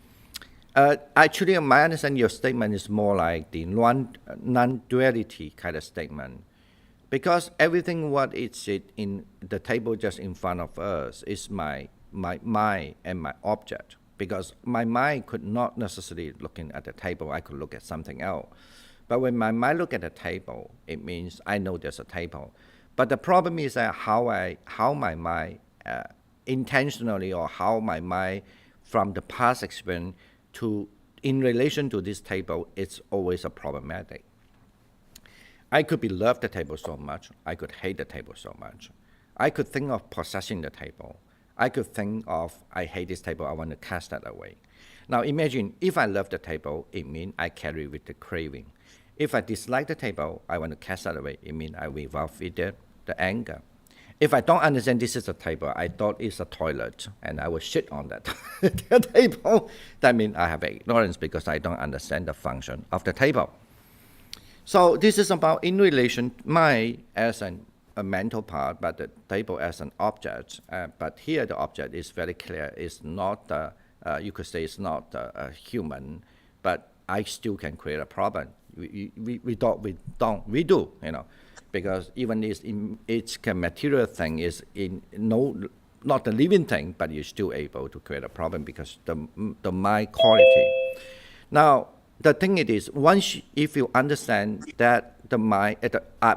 actually my understanding your statement is more like the non-duality kind of statement. Because everything what is in the table just in front of us is my mind and my object. Because my mind could not necessarily looking at the table, I could look at something else. But when my mind look at the table, it means I know there's a table. But the problem is that how my mind intentionally, or how my mind from the past experience in relation to this table, it's always a problematic. I could love the table so much, I could hate the table so much. I could think of possessing the table. I could think of, I hate this table, I want to cast that away. Now imagine, if I love the table, it means I carry with the craving. If I dislike the table, I want to cast that away, it means I will evolve with the anger. If I don't understand this is a table, I thought it's a toilet, and I will shit on that the table, that means I have ignorance because I don't understand the function of the table. So this is about in relation mind as an a mental part, but the table as an object. But here the object is very clear. It's not, you could say it's not a human, but I still can create a problem. We do, because even it's a material thing is not a living thing, but you're still able to create a problem because the mind quality. Now, the thing it is, if you understand that the mind,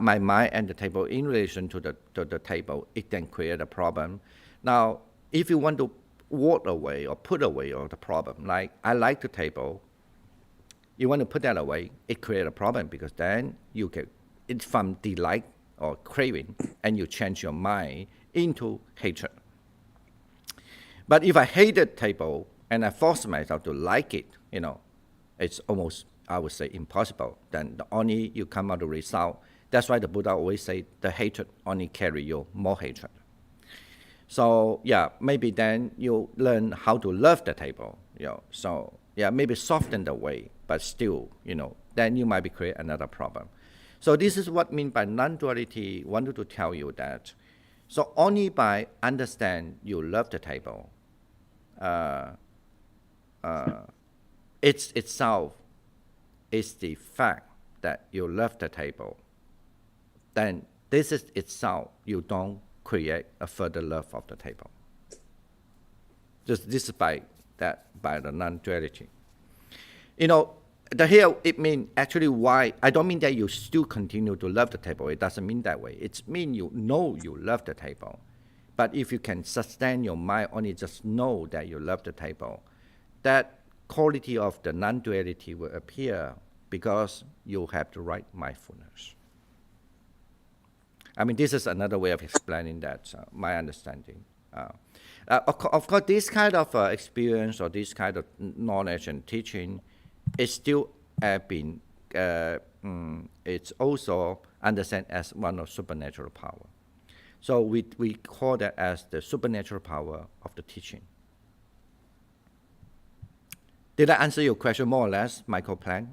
my mind and the table in relation to the table, it can create a problem. Now, if you want to walk away or put away all the problem, like I like the table, you want to put that away, it creates a problem because then you get it from delight or craving, and you change your mind into hatred. But if I hate the table and I force myself to like it, it's almost, I would say, impossible. Then only you come out the result. That's why the Buddha always say the hatred only carry you more hatred. So yeah, maybe then you learn how to love the table. So yeah, maybe soften the way, but still, then you might be create another problem. So this is what I mean by non-duality. Wanted to tell you that. So only by understand you love the table, it's itself is the fact that you love the table. Then this is itself, you don't create a further love of the table. Just this is by the non-duality. Here it means actually why, I don't mean that you still continue to love the table. It doesn't mean that way. It means you love the table. But if you can sustain your mind, only just know that you love the table, that quality of the non-duality will appear because you have the right mindfulness. I mean, this is another way of explaining that, my understanding. Of course, this kind of experience or this kind of knowledge and teaching is still been, it's also understood as one of supernatural power. So we call that as the supernatural power of the teaching. Did I answer your question more or less, Michael Planck?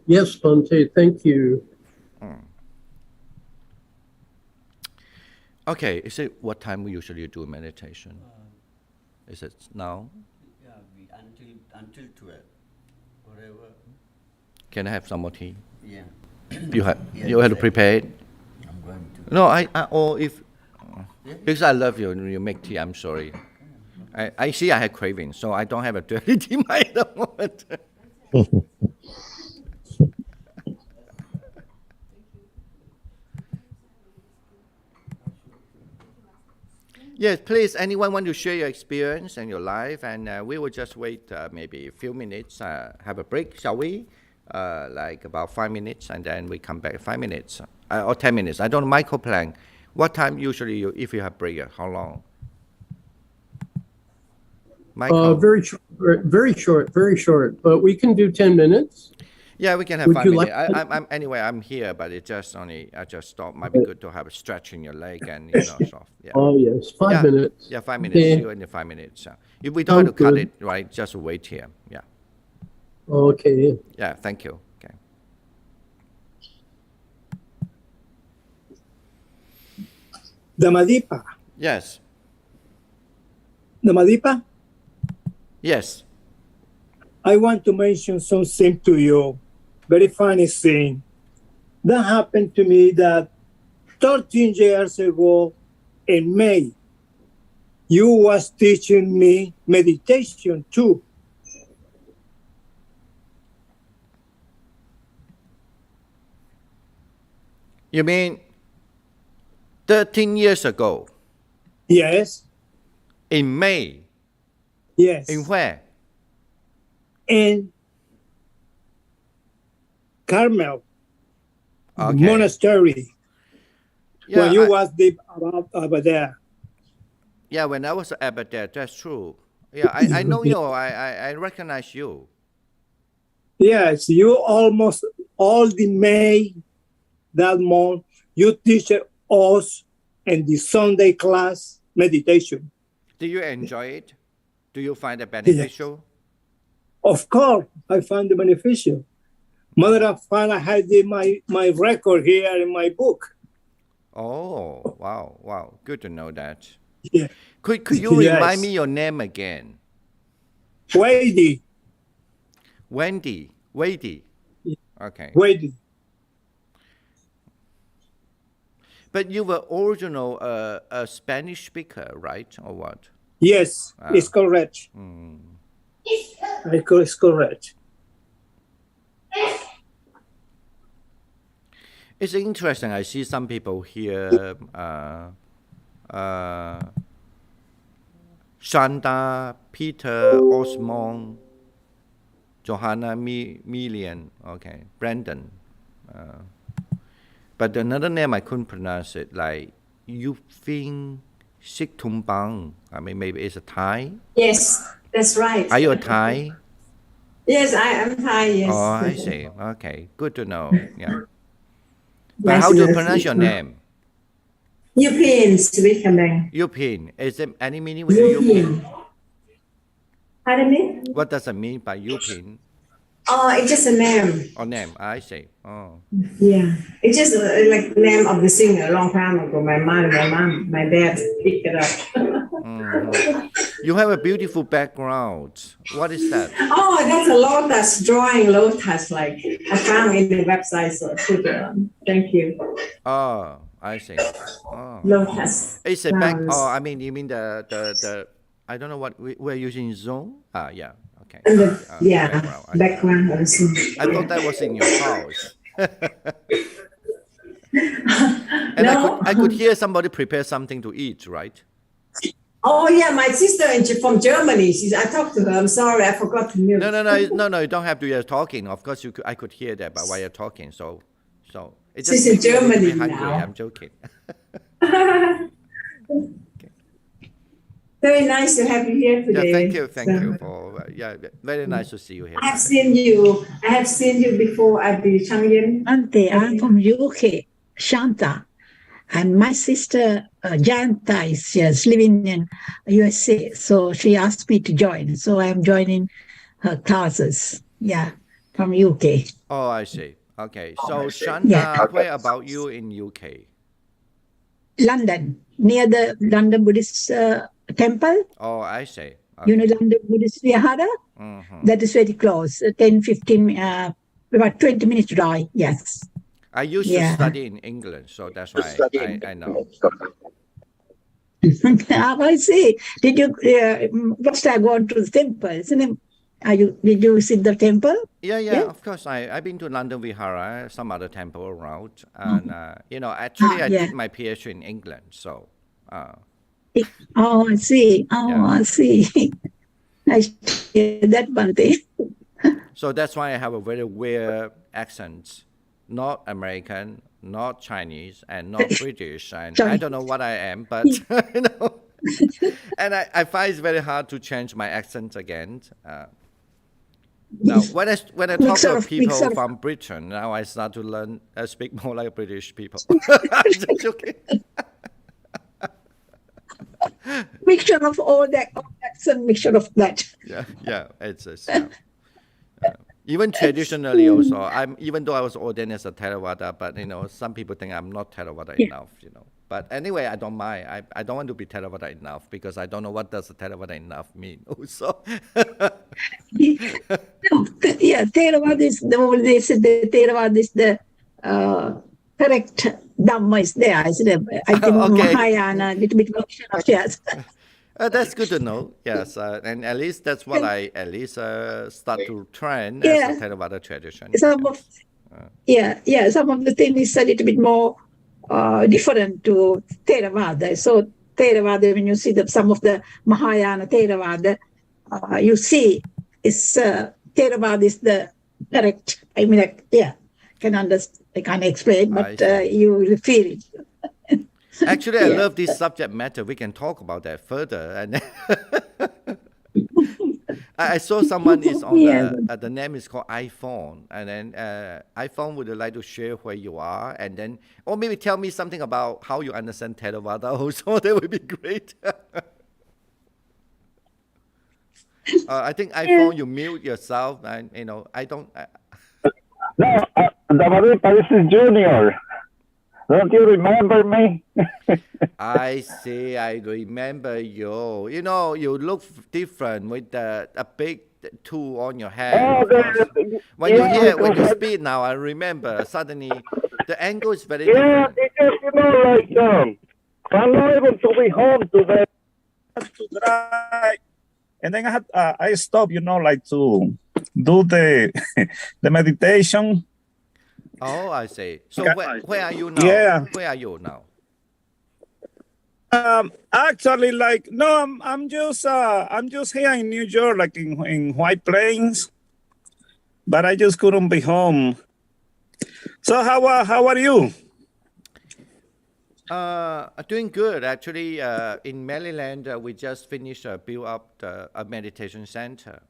Yes, Bhante, thank you.
Okay, is it what time we usually do meditation? Is it now?
Yeah, until 12, whatever.
Can I have some more tea?
Yeah.
You have to prepare it?
I'm going to.
No, or if, because I love you and you make tea, I'm sorry. I see I have cravings, so I don't have a duality mind at the moment. Yes, please, anyone want to share your experience and your life? And we will just wait maybe a few minutes, have a break, shall we? Like about 5 minutes, and then we come back 5 minutes or 10 minutes. I don't know, Michael Planck, what time usually if you have break, how long? Michael?
Very short, but we can do 10 minutes.
Yeah, we can have 5 minutes. Anyway, I'm here, but it just only, I just thought might be good to have a stretch in your leg and, so, yeah.
Oh, yes, 5 minutes.
Yeah, 5 minutes,
Okay.
see you in the 5 minutes. If we don't have to cut it, right, just wait here, yeah.
Okay.
Yeah, thank you. Okay.
Dhammadipa.
Yes.
Dhammadipa,
Yes.
I want to mention something to you. Very funny thing. That happened to me that 13 years ago in May, you was teaching me meditation too.
You mean 13 years ago,
Yes,
in May,
yes.
in where?
In Carmel
Okay.
Monastery,
Yeah,
when you was deep about there.
yeah, when I was at there, that's true. Yeah, I know you, I recognize you.
Yes, you almost all the May that month, you teach us in the Sunday class meditation.
Do you enjoy it? Do you find it beneficial?
Of course, I find it beneficial. Matter of fact, I had my record here in my book.
Oh, wow. Good to know that.
Yeah.
Could you
Yes.
remind me your name again?
Wady.
Wady. Okay.
Wady.
But you were original a Spanish speaker, right? Or what?
Yes, it's correct. It's correct.
It's interesting. I see some people here. Shanda, Peter, Osmond, Johanna, Millian, okay, Brandon. But another name I couldn't pronounce it, like Yufing Siktumbang. I mean, maybe it's a Thai.
Yes, that's right.
Are you a Thai?
Yes, I am Thai, yes.
Oh, I see. Okay, good to know. Yeah. But
Nice
how
to
do you
meet
pronounce your
you.
name?
Yupin, Switzerland.
Yupin. Is there any meaning with the Yupin?
Yupin. Pardon me?
What does it mean by Yupin?
Oh, it's just a name.
Or name? I see. Oh.
Yeah. It's just like the name of the singer a long time ago. My mom, my dad picked it up.
You have a beautiful background. What is that?
Oh, that's a lotus, drawing lotus, like I found in the website. So thank you.
Oh, I see. Oh.
Lotus.
It's a back.
flowers.
Oh, I mean, you mean the I don't know what we're using Zoom. Yeah. Okay.
And the, yeah,
background.
background also.
I thought that was in your house. And
No.
I could hear somebody prepare something to eat, right?
Oh yeah, my sister from Germany. I talked to her. I'm sorry, I forgot to mute.
No. You don't have to hear talking. Of course, I could hear that, but while you're talking, so it just
She's in
makes me a little
Germany
bit hungry.
now.
I'm joking.
Very nice to have you here
Yeah,
today.
thank you
So,
for very nice to see you here.
I have seen you before at the Changyin.
Ante, I'm from UK, Shanta. And my sister Janta is living in USA. So she asked me to join. So I'm joining her classes. Yeah, from UK.
Oh, I see. Okay, so Shanta,
Yeah.
where about you in UK?
London, near the London Buddhist temple.
Oh, I see.
You know London Buddhist Vihara?
Mhm.
That is very close, 10, 15, about 20 minutes drive, yes.
I used to study in England, so that's why I know.
I see. Did you first time go to the temple, isn't it? Did you visit the temple?
Yeah, of course. I've been to London Vihara, some other temple around, and actually I did my PhD in England, so.
Oh, I see.
Yeah.
I see. I hear that one thing.
So that's why I have a very weird accent, not American, not Chinese, and not British, and I don't know what I am, but and I find it's very hard to change my accent again. Now, when I talk to people from Britain, now I start to learn, speak more like British people. I'm just joking.
Mixture of all that, accent, mixture of that.
Yeah, it's even traditionally also. Even though I was ordained as a Theravada, but some people think I'm not Theravada enough. But anyway, I don't mind. I don't want to be Theravada enough because I don't know what does Theravada enough mean. Also.
Yeah, Theravada is they said the Theravada is the correct Dhamma is there, isn't it? I think
Okay.
Mahayana, little bit mixture of yes.
That's good to know. Yes, and at least that's what I start to train as a Theravada tradition.
Some of some of the things is a little bit more different to Theravada. So Theravada, when you see some of the Mahayana Theravada, you see it's Theravada is the correct. I mean, can understand. I can't explain, but you will feel it.
Actually, I love this subject matter. We can talk about that further. And I saw someone is on the name is called iPhone, and then iPhone would like to share where you are, and then or maybe tell me something about how you understand Theravada. Also, that would be great. I think iPhone, you mute yourself, and I don't.
No, Damarita, this is Junior. Don't you remember me?
I see. I remember you. You know, you look different with a big tool on your hand.
Oh,
Of course. When you
yeah,
when you
because
speak now, I remember suddenly the angle is very
yeah,
different.
because I'm not able to be home today. I had to drive, and then I stopped, like to do the the meditation.
Oh, I see. So where are you now?
Yeah.
Where are you now?
Actually, no, I'm just here in New York, like in White Plains, but I just couldn't be home. So how are you?
Doing good. Actually, in Maryland, we just finished build up a meditation center.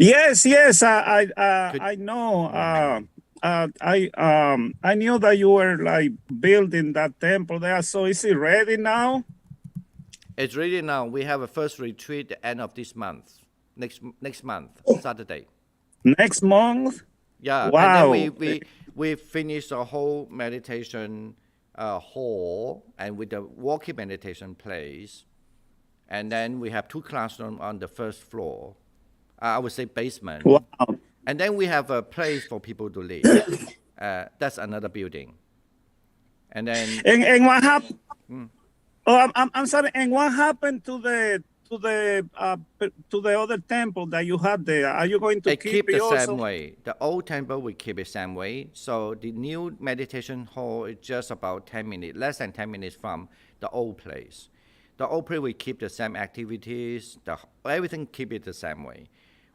Yes, I
Could-
know. I knew that you were like building that temple there. So is it ready now?
It's ready now. We have a first retreat the end of this month. Next month, Saturday.
Next month?
Yeah.
Wow.
And then we finish the whole meditation hall and with the walking meditation place. And then we have 2 classrooms on the first floor. I would say basement.
Wow.
And then we have a place for people to live. That's another building. And then
And what happened? Oh, I'm sorry. And what happened to the other temple that you had there? Are you going to
keep the
it also?
same way. The old temple we keep it same way. So the new meditation hall is just about 10 minutes, less than 10 minutes from the old place. The old place we keep the same activities. Everything keep it the same way.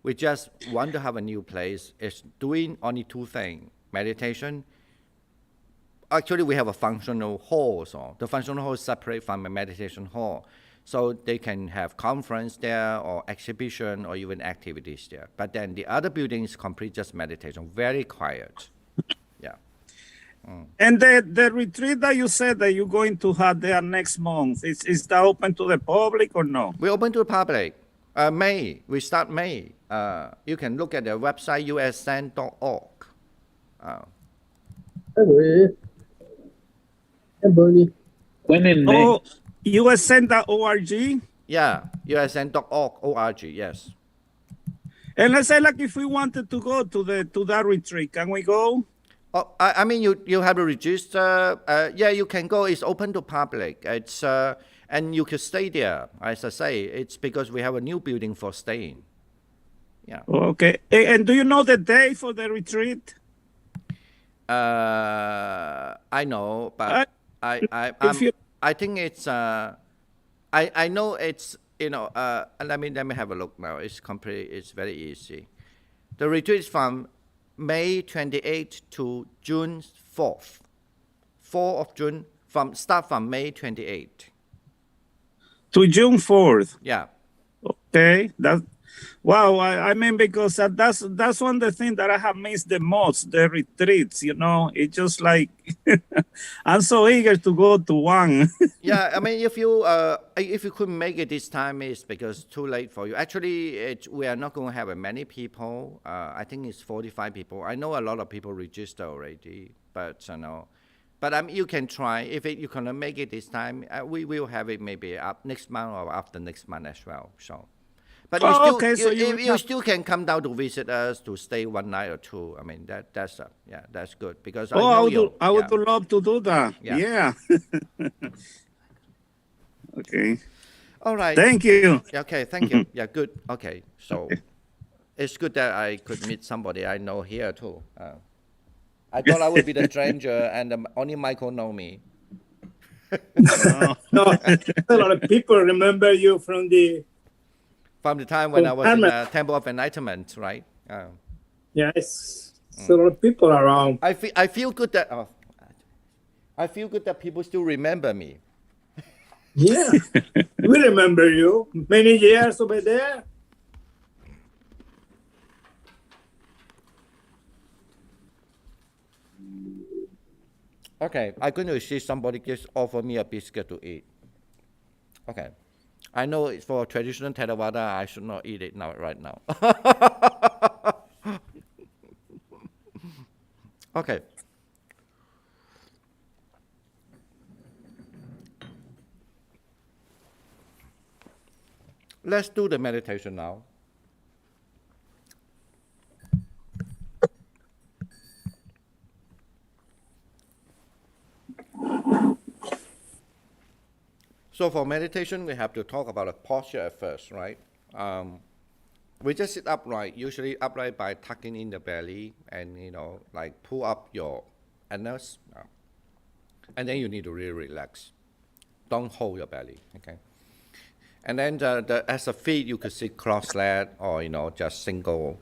We just want to have a new place. It's doing only 2 things: meditation. Actually, we have a functional hall. So the functional hall is separate from a meditation hall. So they can have conference there or exhibition or even activities there. But then the other building is complete just meditation, very quiet. Yeah.
And the retreat that you said that you're going to have there next month, is that open to the public or no?
We open to the public. May. We start May. You can look at the website usn.org.
Anyway, hey, buddy.
When in May?
Oh, usn.org?
Yeah, usn.org, yes.
And let's say, like, if we wanted to go to that retreat, can we go?
Oh, I mean, you have to register. Yeah, you can go. It's open to public. It's and you can stay there. As I say, it's because we have a new building for staying. Yeah.
Okay. And do you know the day for the retreat?
I know, but I think it's I know it's let me have a look now. It's complete. It's very easy. The retreat is from May 28th to June 4th. 4th of June start from May 28th.
To June 4th.
Yeah.
Okay. Wow. I mean, because that's one of the things that I have missed the most, the retreats, It's just like, I'm so eager to go to one.
Yeah, I mean, if you couldn't make it this time, it's because too late for you. Actually, we are not going to have many people. I think it's 45 people. I know a lot of people register already, but But you can try. If you cannot make it this time, we will have it maybe up next month or after next month as well. So, but you still can come down to visit us to stay 1 night or 2. I mean that's good because
I would love to do that. Yeah. Okay.
All right.
Thank you.
Okay. Thank you. Yeah. Good. Okay. So it's good that I could meet somebody I know here too. I thought I would be the stranger, and only Michael know me.
No, a lot of people remember you from the
time when I was in the Temple of Enlightenment, right?
Yes, a lot of people around.
I feel good that people still remember me.
Yeah, we remember you. Many years over there.
Okay, I'm going to see somebody just offer me a biscuit to eat. Okay. I know it's for traditional Theravada, I should not eat it right now. let's do the meditation now. So for meditation, we have to talk about a posture at first, right? We just sit upright, usually upright by tucking in the belly and, like pull up your anus. And then you need to really relax. Don't hold your belly, okay? And then as a feet, you could sit cross-legged or, just single,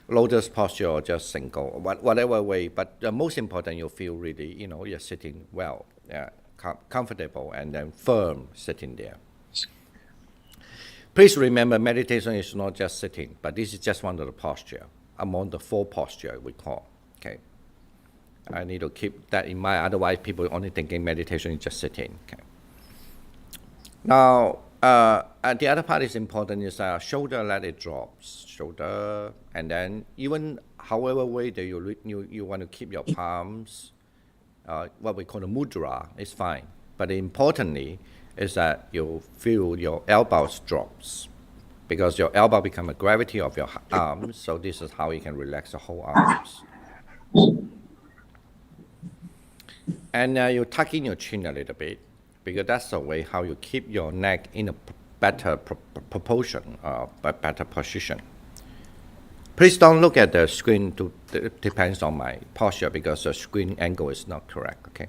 lotus posture or just single, whatever way. But the most important, you feel really, you're sitting well, comfortable and then firm sitting there. Please remember, meditation is not just sitting, but this is just one of the posture among the 4 posture we call, okay? I need to keep that in mind, otherwise people only thinking meditation is just sitting, okay? Now, the other part is important is shoulder, let it drop, shoulder, and then even however way that you want to keep your palms, what we call the mudra, is fine. But importantly is that you feel your elbows drops, because your elbow become a gravity of your arms, so this is how you can relax the whole arms. And you tuck in your chin a little bit, because that's the way how you keep your neck in a better proportion, better position. Please don't look at the screen, depends on my posture, because the screen angle is not correct, okay?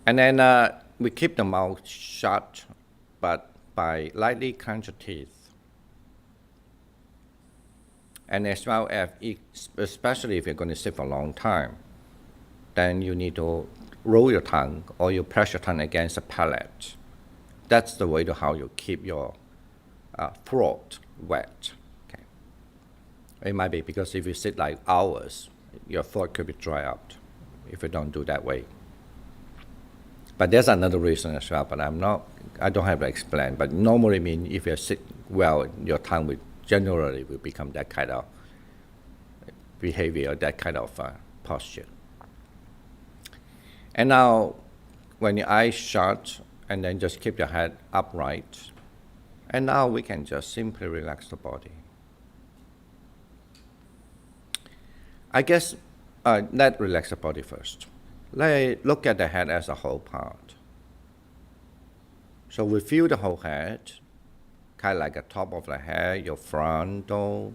And then we keep the mouth shut, but by lightly clench teeth. And as well as, especially if you're going to sit for a long time, then you need to roll your tongue or you press your tongue against the palate. That's the way to how you keep your throat wet. Okay. It might be because if you sit like hours, your throat could be dry out if you don't do that way. But there's another reason as well, but I don't have to explain. But normally mean if you sit well, your tongue will generally become that kind of behavior, that kind of posture. And now, when your eyes shut, and then just keep your head upright, and now we can just simply relax the body. I guess let's relax the body first. Let's look at the head as a whole part. So we feel the whole head, kind of like the top of the head, your frontal,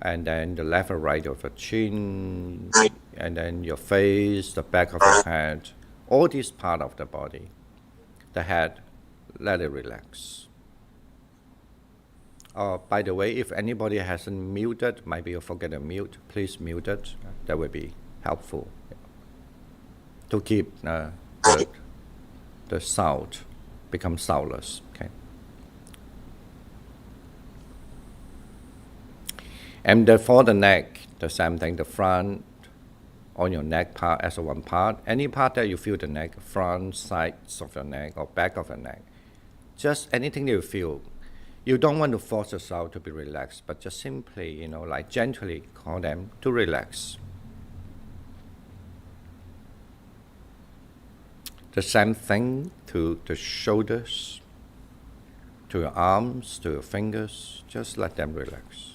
and then the left or right of the chin, and then your face, the back of the head, all this part of the body. The head, let it relax. By the way, if anybody hasn't muted, maybe you forget to mute, please mute it. That would be helpful to keep the sound become soundless. Okay. And for the neck, the same thing. The front on your neck part as a one part. Any part that you feel the neck, front, sides of your neck, or back of your neck. Just anything that you feel. You don't want to force yourself to be relaxed, but just simply, like gently call them to relax. The same thing to the shoulders, to your arms, to your fingers. Just let them relax.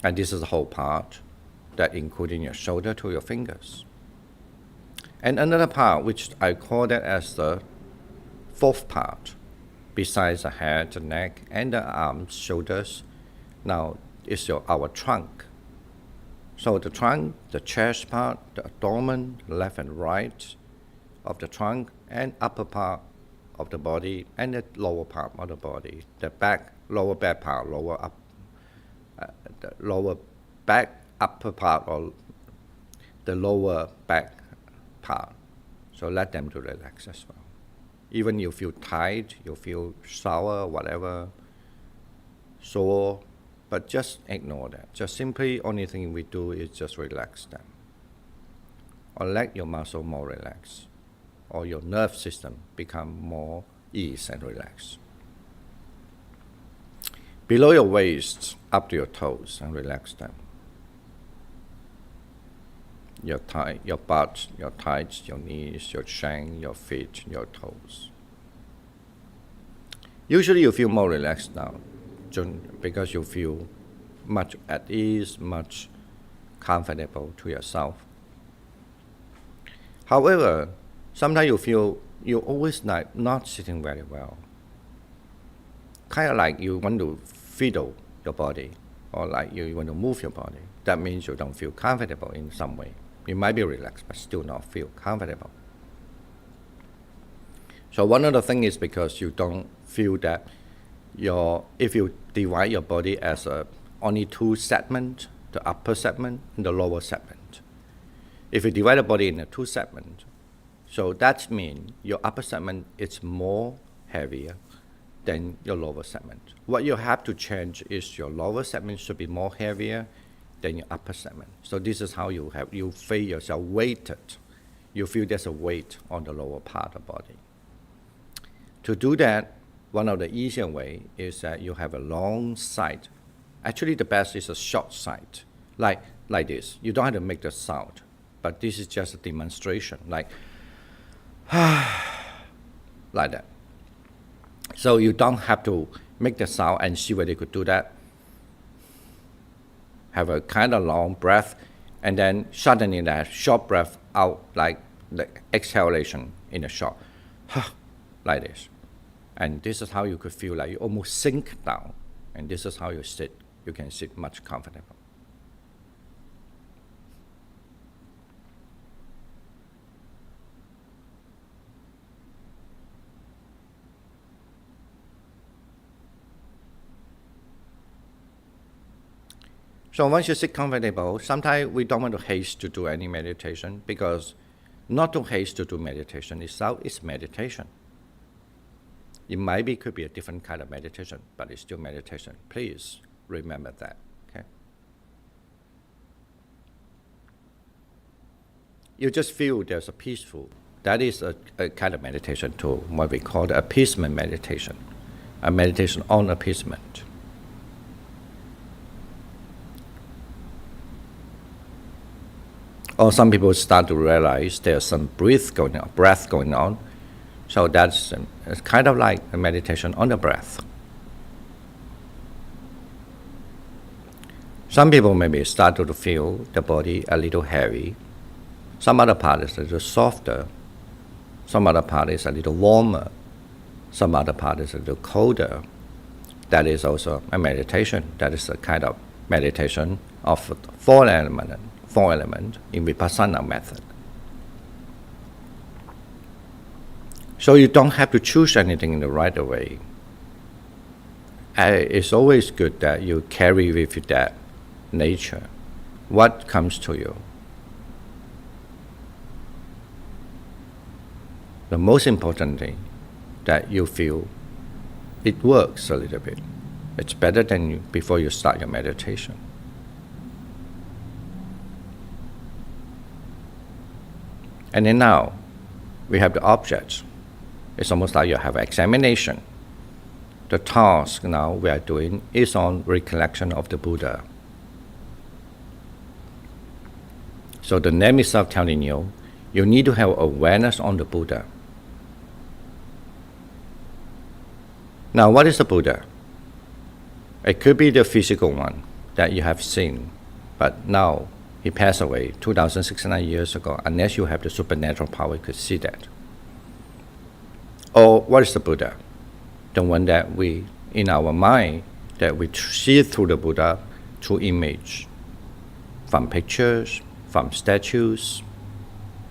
And this is the whole part, that including your shoulder to your fingers. And another part, which I call that as the 4th part, besides the head, the neck, and the arms, shoulders, now is our trunk. So the trunk, the chest part, the abdomen, left and right of the trunk, and upper part of the body, and the lower part of the body, the back, lower back part, the lower back, upper part, or the lower back part. So let them to relax as well. Even you feel tight, you feel sour, whatever, sore, but just ignore that. Just simply, only thing we do is just relax them. Or let your muscle more relaxed, or your nerve system become more ease and relaxed. Below your waist, up to your toes, and relax them. your thigh, your butt, your thighs, your knees, your shank, your feet, your toes. Usually you feel more relaxed now because you feel much at ease, much comfortable to yourself. However, sometimes you feel you're always not sitting very well. Kind of like you want to fiddle your body, or like you want to move your body. That means you don't feel comfortable in some way. You might be relaxed, but still not feel comfortable. So one of the things is because you don't feel that if you divide your body as only two segments, the upper segment and the lower segment. If you divide the body into two segments, so that means your upper segment is more heavier than your lower segment. What you have to change is your lower segment should be more heavier than your upper segment. So this is how you feel yourself weighted. You feel there's a weight on the lower part of the body. To do that, one of the easier way is that you have a long side. Actually, the best is a short side, like this. You don't have to make the sound, but this is just a demonstration, like that. So you don't have to make the sound and see whether you could do that. Have a kind of long breath, and then suddenly that short breath out, like the exhalation in a short, like this. And this is how you could feel like you almost sink down. And this is how you sit. You can sit much comfortable. So once you sit comfortable, sometimes we don't want to haste to do any meditation, because not to haste to do meditation itself is meditation. It could be a different kind of meditation, but it's still meditation. Please remember that, okay? You just feel there's a peaceful. That is a kind of meditation too, what we call the appeasement meditation, a meditation on appeasement. Or some people start to realize there's some breath going on. So that's it's kind of like a meditation on the breath. Some people maybe start to feel the body a little heavy. Some other part is a little softer. Some other part is a little warmer. Some other part is a little colder. That is also a meditation. That is a kind of meditation of four element in Vipassana method. So you don't have to choose anything in the right way. It's always good that you carry with you that nature, what comes to you. The most important thing that you feel it works a little bit. It's better than before you start your meditation. And then now we have the objects. It's almost like you have an examination. The task now we are doing is on recollection of the Buddha. So the name itself telling you need to have awareness on the Buddha. Now what is the Buddha? It could be the physical one that you have seen, but now he passed away 2,600 years ago. Unless you have the supernatural power, you could see that. Or what is the Buddha? The one that we, in our mind, that we see through the Buddha through image, from pictures, from statues,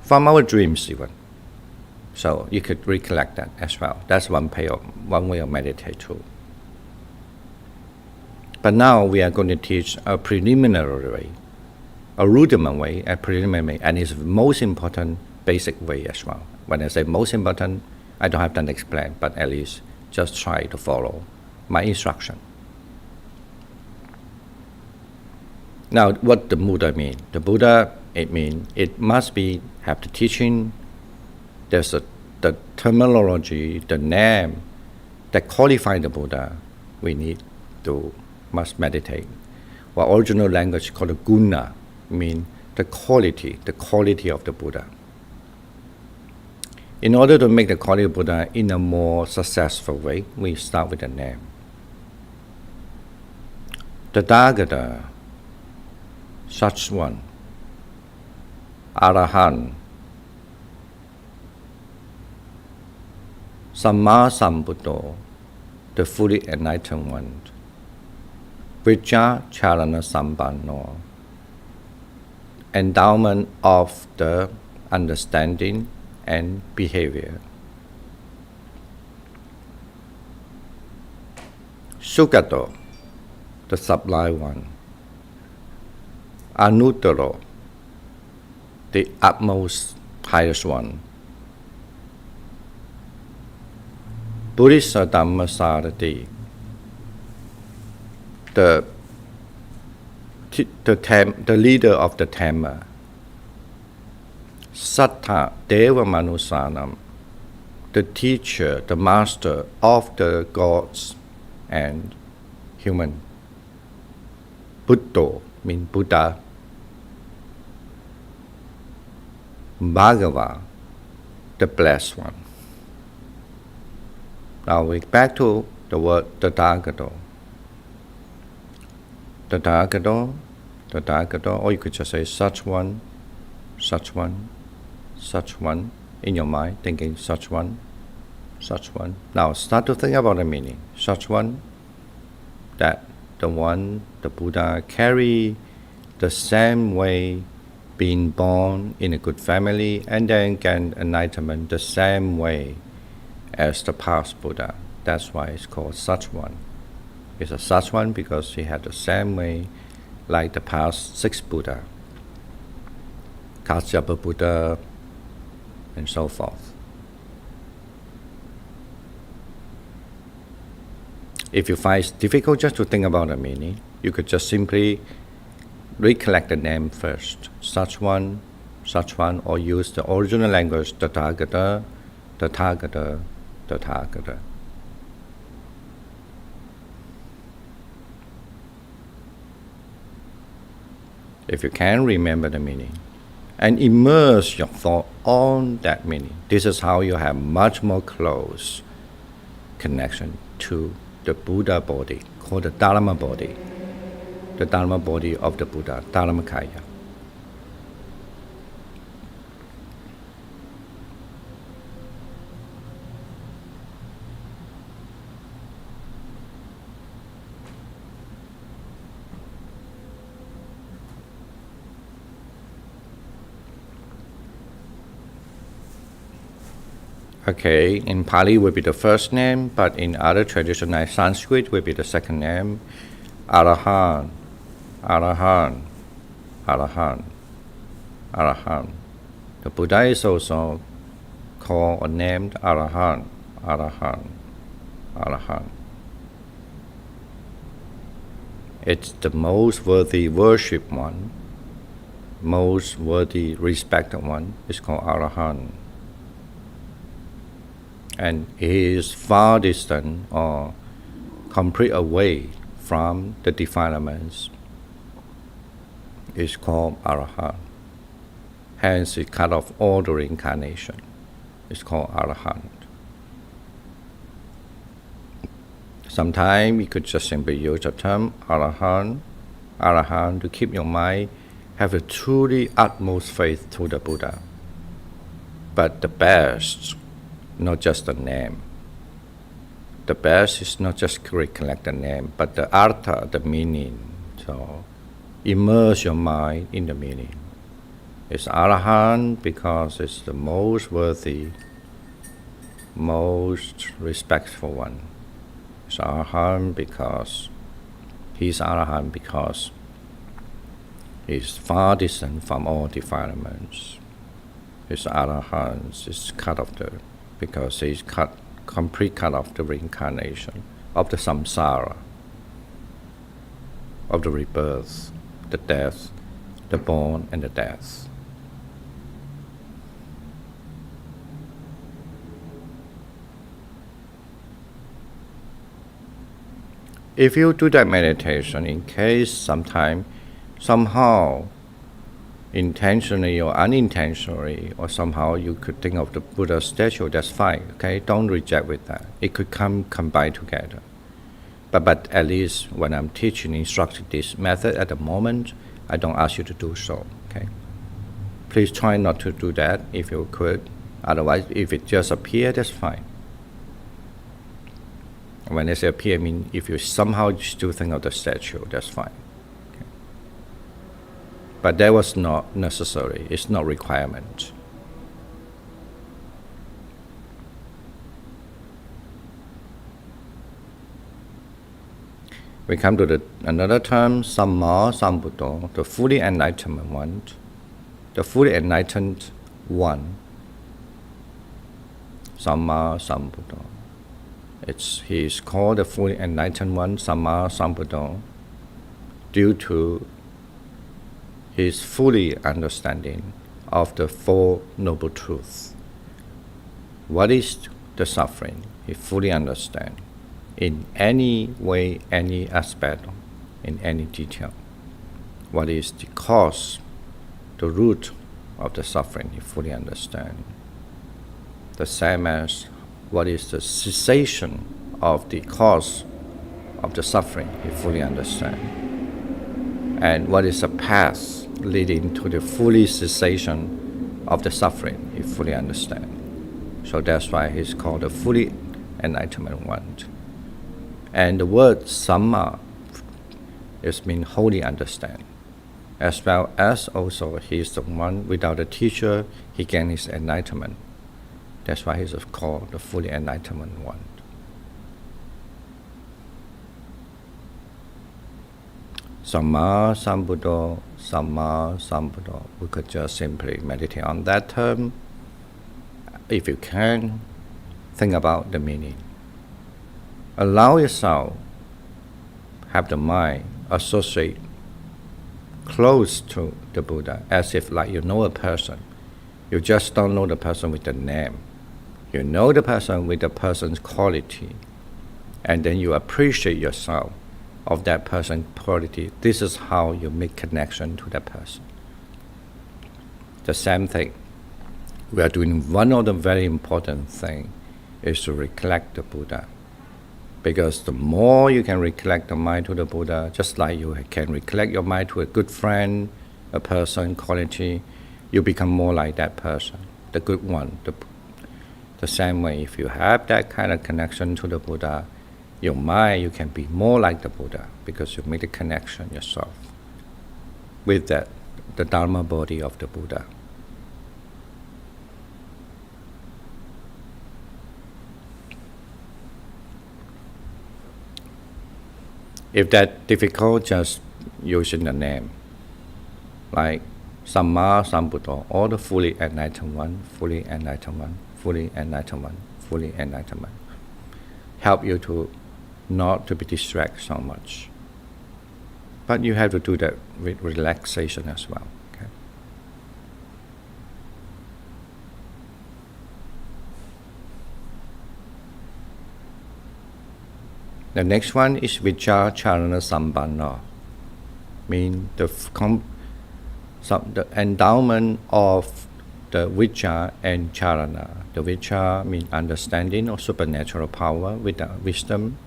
from our dreams even. So you could recollect that as well. That's one way of meditate too. But now we are going to teach a preliminary way, a rudiment way, a preliminary way, and it's the most important basic way as well. When I say most important, I don't have to explain, but at least just try to follow my instruction. Now, what the Buddha mean? The Buddha, it means it must have the teaching. There's the terminology, the name that qualify the Buddha. We must meditate. What original language called guna mean the quality of the Buddha. In order to make the quality of Buddha in a more successful way, we start with the name. Tathagata, such one. Arahant, Samma Sambuddho, the fully enlightened one. Vijja Charana Sampanno, endowment of the understanding and behavior. Sugato, the sublime one. Anuttaro, the utmost highest one. Buddhisa Dhamma Sarati, the leader of the Dhamma. Sattha Deva Manusanam, the teacher, the master of the gods and human. Buddho means Buddha. Bhagava, the blessed one. Now we back to the word Tathagata. Tathagata, Tathagata, or you could just say such one, such one, such one in your mind, thinking such one, such one. Now start to think about the meaning. Such one, that the one, the Buddha carry the same way, being born in a good family and then gain enlightenment the same way as the past Buddha. That's why it's called such one. It's a such one because he had the same way like the past 6 Buddha, Kasyapa Buddha, and so forth. If you find it difficult just to think about the meaning, you could just simply recollect the name first. Such one, or use the original language, Tathagata, Tathagata, Tathagata. If you can remember the meaning and immerse your thought on that meaning, this is how you have much more close connection to the Buddha body, called the Dharma body, the Dharma body of the Buddha, Dharmakaya. Okay, in Pali will be the first name, but in other traditions like Sanskrit will be the second name. Arahant, Arahant, Arahant, Arahant. The Buddha is also called or named Arahant, Arahant, Arahant. It's the most worthy worship one, most worthy respected one. It's called Arahant. And he is far distant or complete away from the defilements. Is called Arahant. Hence, it cut off all the reincarnation. It's called Arahant. Sometimes you could just simply use the term Arahant, Arahant to keep your mind have a truly utmost faith to the Buddha. But the best, not just the name. The best is not just recollect the name, but the artha, the meaning. So immerse your mind in the meaning. It's Arahant because it's the most worthy, most respectful one. It's Arahant because he's Arahant because he's far distant from all defilements. It's Arahant, it's cut off because he's complete cut off the reincarnation of the samsara, of the rebirth, the death, the born and the death. If you do that meditation, in case somehow intentionally or unintentionally, or somehow you could think of the Buddha statue, that's fine, okay? Don't reject with that. It could combine together. But at least when I'm teaching, instructing this method at the moment, I don't ask you to do so, okay? Please try not to do that if you could. Otherwise, if it just appears, that's fine. When I say appear, I mean if you somehow still think of the statue, that's fine. Okay? But that was not necessary. It's not requirement. We come to another term, Samma Sambuddha, the fully enlightened one. The fully enlightened one, Samma Sambuddha. He is called the fully enlightened one, Samma Sambuddha, due to his fully understanding of the Four Noble Truths. What is the suffering? He fully understands in any way, any aspect, in any detail. What is the cause, the root of the suffering? He fully understands. The same as what is the cessation of the cause of the suffering? He fully understands. And what is the path leading to the fully cessation of the suffering? He fully understands. So that's why he's called the fully enlightenment one. And the word Samma means wholly understand, as well as also he is the one without a teacher, he gained his enlightenment. That's why he's called the fully enlightenment one. Samma Sambuddha, Samma Sambuddha. We could just simply meditate on that term. If you can, think about the meaning. Allow yourself have the mind associate close to the Buddha, as if like you know a person. You just don't know the person with the name. You know the person with the person's quality, and then you appreciate yourself of that person's quality. This is how you make connection to that person. The same thing. We are doing one of the very important things is to recollect the Buddha. Because the more you can recollect the mind to the Buddha, just like you can recollect your mind to a good friend, a person, quality, you become more like that person, the good one. The same way, if you have that kind of connection to the Buddha, your mind, you can be more like the Buddha because you make the connection yourself with that, the Dharma body of the Buddha. If that's difficult, just using the name, like Samma Sambuddha, or the fully enlightened one, fully enlightened one, fully enlightened one, fully enlightened one. Help you to not to be distracted so much. But you have to do that with relaxation as well. Okay? The next one is Vichara Charana Sampanna, means the endowment of the Vichara and Charana. The Vichara means understanding or supernatural power with wisdom,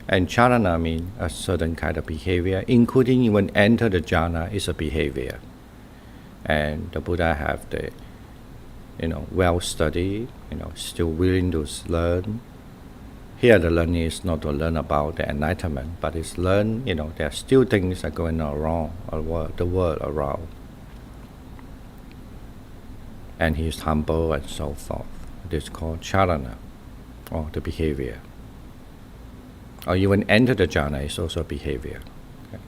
and Charana means a certain kind of behavior, including even enter the jhana is a behavior. And the Buddha have the, well studied, still willing to learn. Here the learning is not to learn about the enlightenment, but it's learn, there are still things that are going on wrong, the world around. And he's humble and so forth. This is called charana, or the behavior. Or even enter the jhana is also behavior. Okay.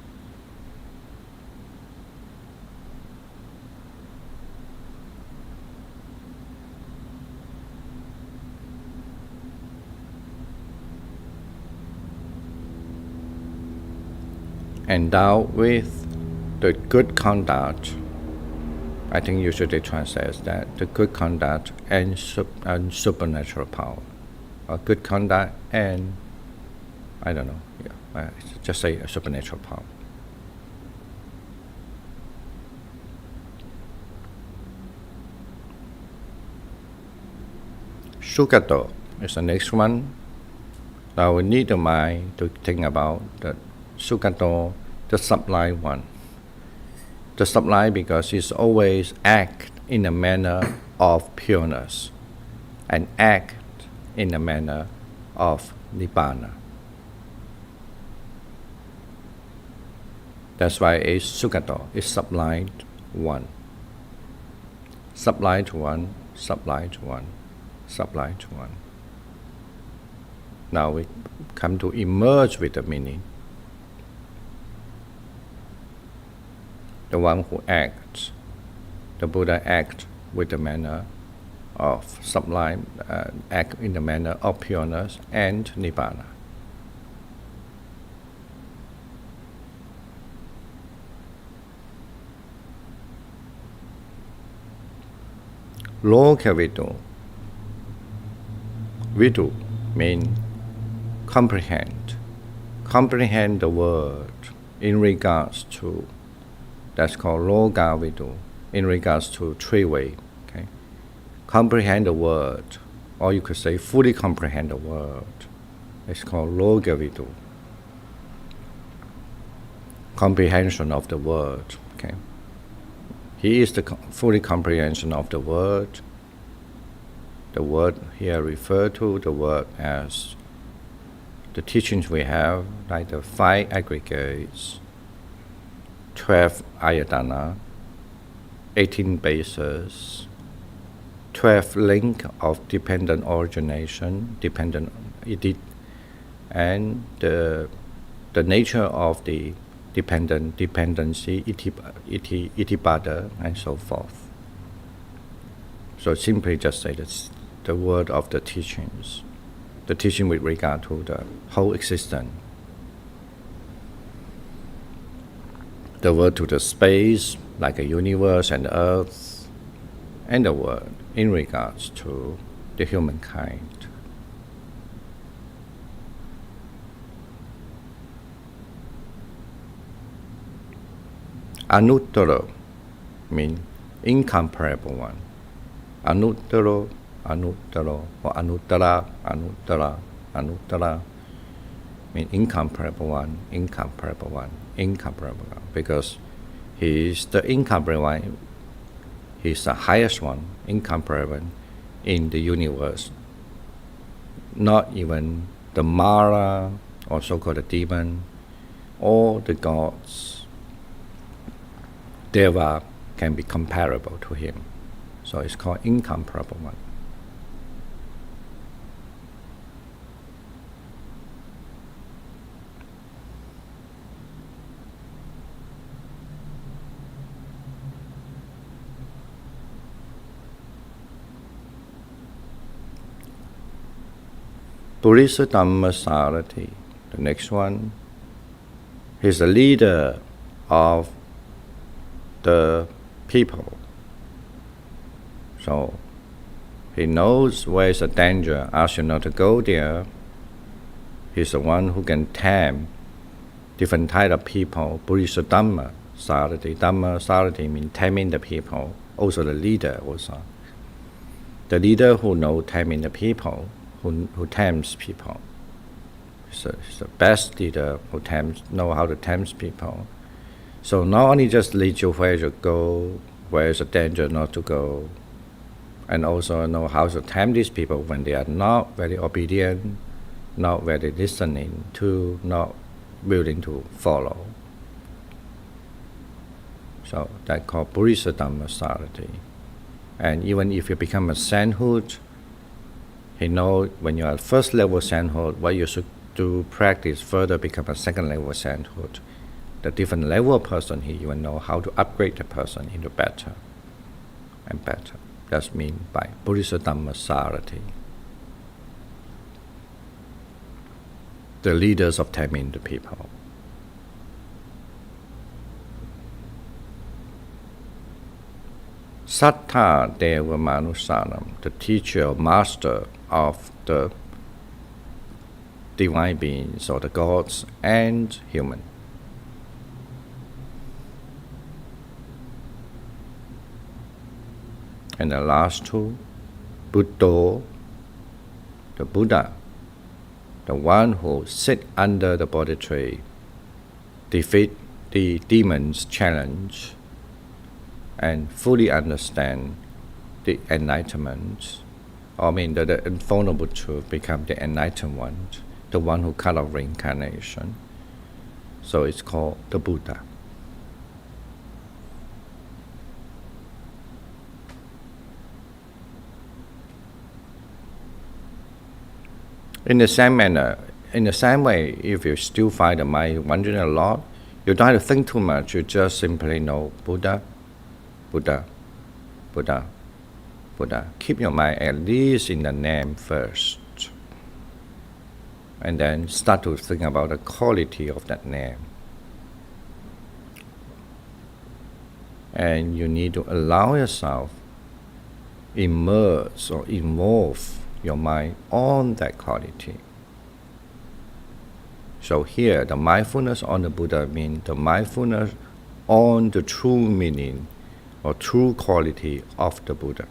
Endowed with the good conduct, I think usually translates that the good conduct and supernatural power, or good conduct and I don't know. Yeah, just say a supernatural power. Sugato is the next one. Now we need the mind to think about the Sugato, the sublime one. The sublime because it's always act in a manner of pureness and act in a manner of Nibbana. That's why it's Sugato, it's sublime one. Sublime to one, sublime to one, sublime to one. Now we come to emerge with the meaning. The one who acts, the Buddha acts with the manner of sublime, act in the manner of pureness and Nibbana. Loka vidu. Vidu means comprehend. Comprehend the word in regards to, that's called loka vidu, in regards to three-way. Okay? Comprehend the word, or you could say fully comprehend the word. It's called loka vidu. Comprehension of the word. Okay? He is the fully comprehension of the word. The word here referred to the word as the teachings we have, like the 5 aggregates, 12 ayatana, 18 bases, 12 link of dependent origination, dependent edit, and the nature of the dependency, itipada, and so forth. So simply just say that's the word of the teachings, the teaching with regard to the whole existence. The word to the space, like a universe and earth, and the word in regards to the humankind. Anuttaro means incomparable one. Anuttaro, anuttaro, or anuttara, anuttara, anuttara means incomparable one, incomparable one, incomparable one. Because he is the incomparable one, he is the highest one, incomparable in the universe. Not even the Mara, or so-called the demon, or the gods, Deva can be comparable to him. So it's called incomparable one. Purisa Dhamma Sarati, the next one, he's the leader of the people. So he knows where is a danger, asks you not to go there. He's the one who can tame different type of people. Purisa Dhamma Sarati. Dhamma Sarati means taming the people. Also the leader also. The leader who knows taming the people, who tames people. He's the best leader who know how to tame people. So not only just lead you where you go, where is a danger not to go, and also know how to tame these people when they are not very obedient, not very listening to, not willing to follow. So that's called Purisa Dhamma Sarati. And even if you become a sainthood, he knows when you are first level sainthood, what you should do, practice further, become a second level sainthood. The different level of person, he even know how to upgrade the person into better and better. That's mean by Purisa Dhamma Sarati. The leaders of taming the people. Sattha Deva Manusanam, the teacher or master of the divine beings or the gods and human. And the last two, Buddha, the Buddha, the one who sit under the Bodhi tree, defeat the demon's challenge, and fully understand the enlightenment, the invulnerable truth, become the enlightened one, the one who cut off reincarnation. So it's called the Buddha. In the same manner, in the same way, if you still find the mind wandering a lot, you don't have to think too much. You just simply know Buddha, Buddha, Buddha, Buddha. Keep your mind at least in the name first. And then start to think about the quality of that name. And you need to allow yourself immerse or involve your mind on that quality. So here, the mindfulness on the Buddha means the mindfulness on the true meaning or true quality of the Buddha.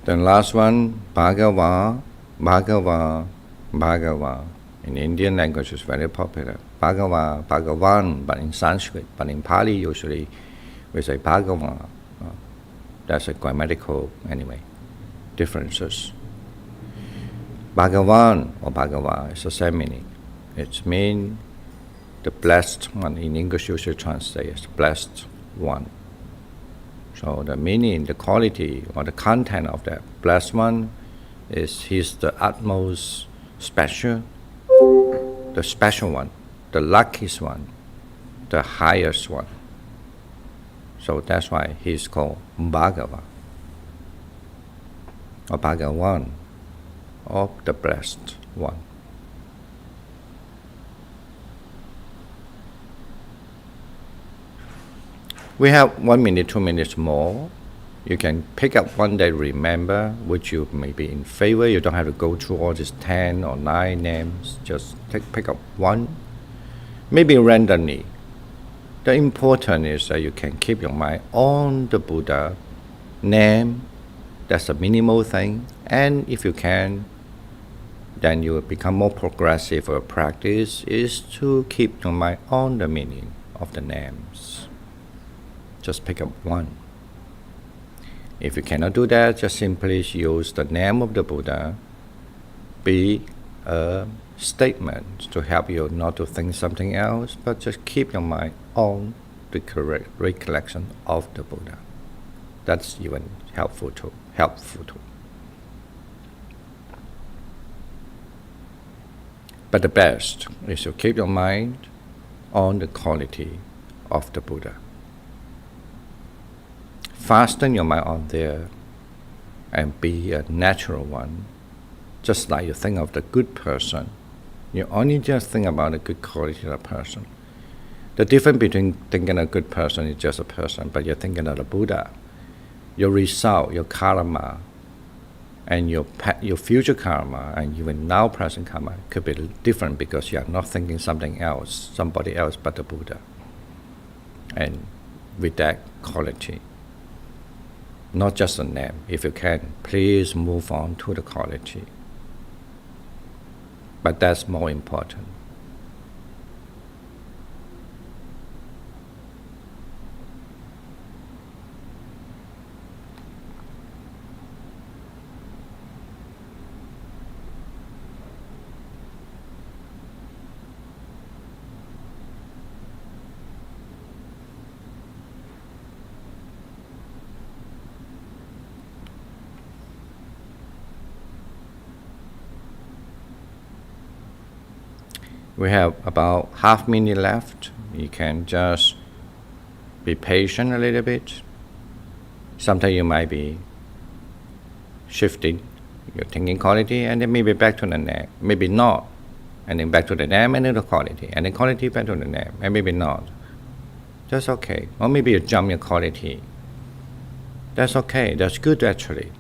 The last one, Bhagava, Bhagava, Bhagava. In Indian language is very popular. Bhagava, Bhagavan, but in Sanskrit, but in Pali usually we say Bhagava. That's a grammatical, differences. Bhagavan or Bhagava is the same meaning. It means the blessed one. In English usually translated as blessed one. So the meaning, the quality, or the content of that blessed one is he's the utmost special, the special one, the luckiest one, the highest one. So that's why he's called Bhagava, or Bhagavan, or the blessed one. We have 1 minute, 2 minutes more. You can pick up one that remember, which you may be in favor. You don't have to go through all these 10 or 9 names. Just pick up one, maybe randomly. The important is that you can keep your mind on the Buddha name. That's a minimal thing. And if you can, then you will become more progressive. Your practice is to keep your mind on the meaning of the names. Just pick up one. If you cannot do that, just simply use the name of the Buddha, be a statement to help you not to think something else, but just keep your mind on the correct recollection of the Buddha. That's even helpful too. But the best is to keep your mind on the quality of the Buddha. Fasten your mind on there and be a natural one. Just like you think of the good person, you only just think about the good quality of the person. The difference between thinking a good person is just a person, but you're thinking of the Buddha. Your result, your karma, and your future karma, and even now present karma could be different because you are not thinking something else, somebody else but the Buddha. And with that quality, not just a name. If you can, please move on to the quality. But that's more important. We have about half minute left. You can just be patient a little bit. Sometimes you might be shifting your thinking quality, and then maybe back to the name, maybe not, and then back to the name, and then the quality, and then quality back to the name, and maybe not. That's okay. Or maybe you jump your quality. That's okay. That's good actually,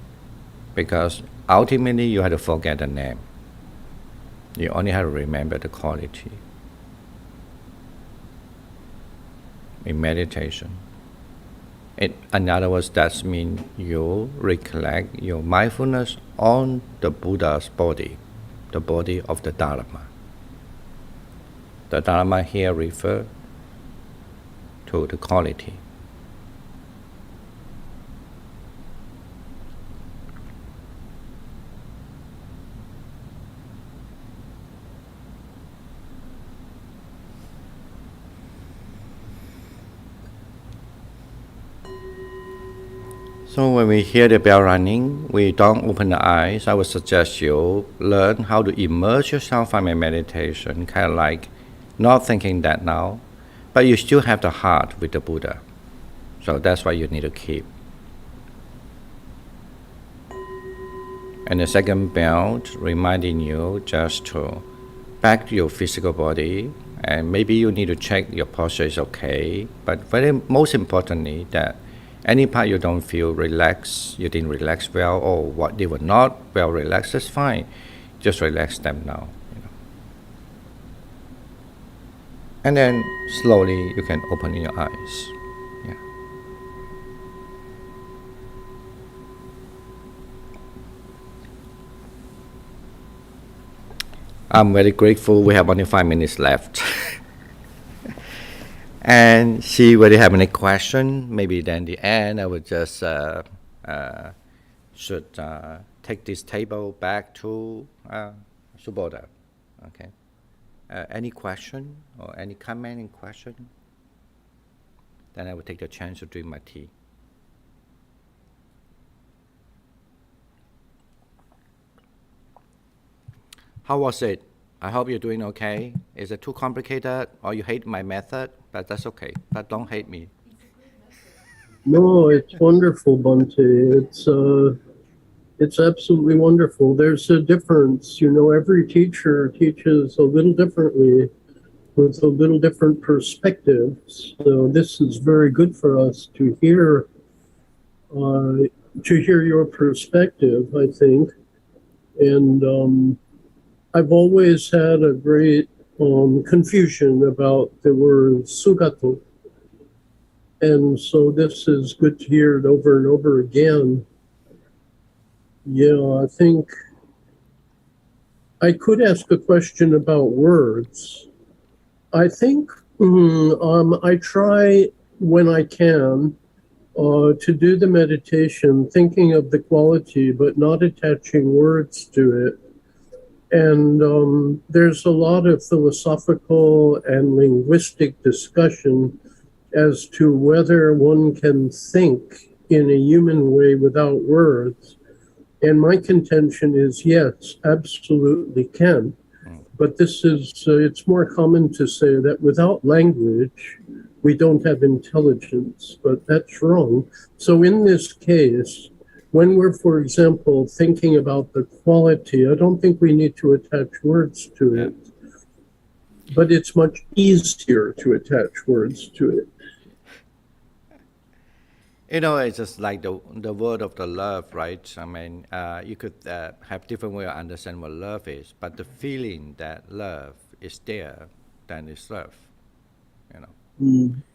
because ultimately you have to forget the name. You only have to remember the quality in meditation. In other words, that means you recollect your mindfulness on the Buddha's body, the body of the Dharma. The Dharma here refers to the quality. So when we hear the bell ringing, we don't open the eyes. I would suggest you learn how to immerse yourself in meditation, kind of like not thinking that now, but you still have the heart with the Buddha. So that's why you need to keep. And the second bell reminding you just to back to your physical body, and maybe you need to check your posture is okay, but most importantly that any part you don't feel relaxed, you didn't relax well, or what they were not well relaxed, that's fine. Just relax them now. And then slowly you can open your eyes. Yeah. I'm very grateful we have only 5 minutes left. And see whether you have any question. Maybe then the end I would just should take this table back to Subodha. Okay. Any question or any comment in question? Then I will take the chance to drink my tea. How was it? I hope you're doing okay. Is it too complicated or you hate my method? But that's okay. But don't hate me.
No, it's wonderful, Bhante. It's absolutely wonderful. There's a difference. Every teacher teaches a little differently with a little different perspective. So this is very good for us to hear your perspective, I think. And I've always had a great confusion about the word sugato. And so this is good to hear it over and over again. Yeah, I think I could ask a question about words. I think I try when I can to do the meditation thinking of the quality but not attaching words to it. And there's a lot of philosophical and linguistic discussion as to whether one can think in a human way without words. And my contention is yes, absolutely can. But it's more common to say that without language, we don't have intelligence, but that's wrong. So in this case, when we're, for example, thinking about the quality, I don't think we need to attach words to it, but it's much easier to attach words to it.
It's just like the word of the love, right? I mean, you could have different way of understanding what love is, but the feeling that love is there, then it's love,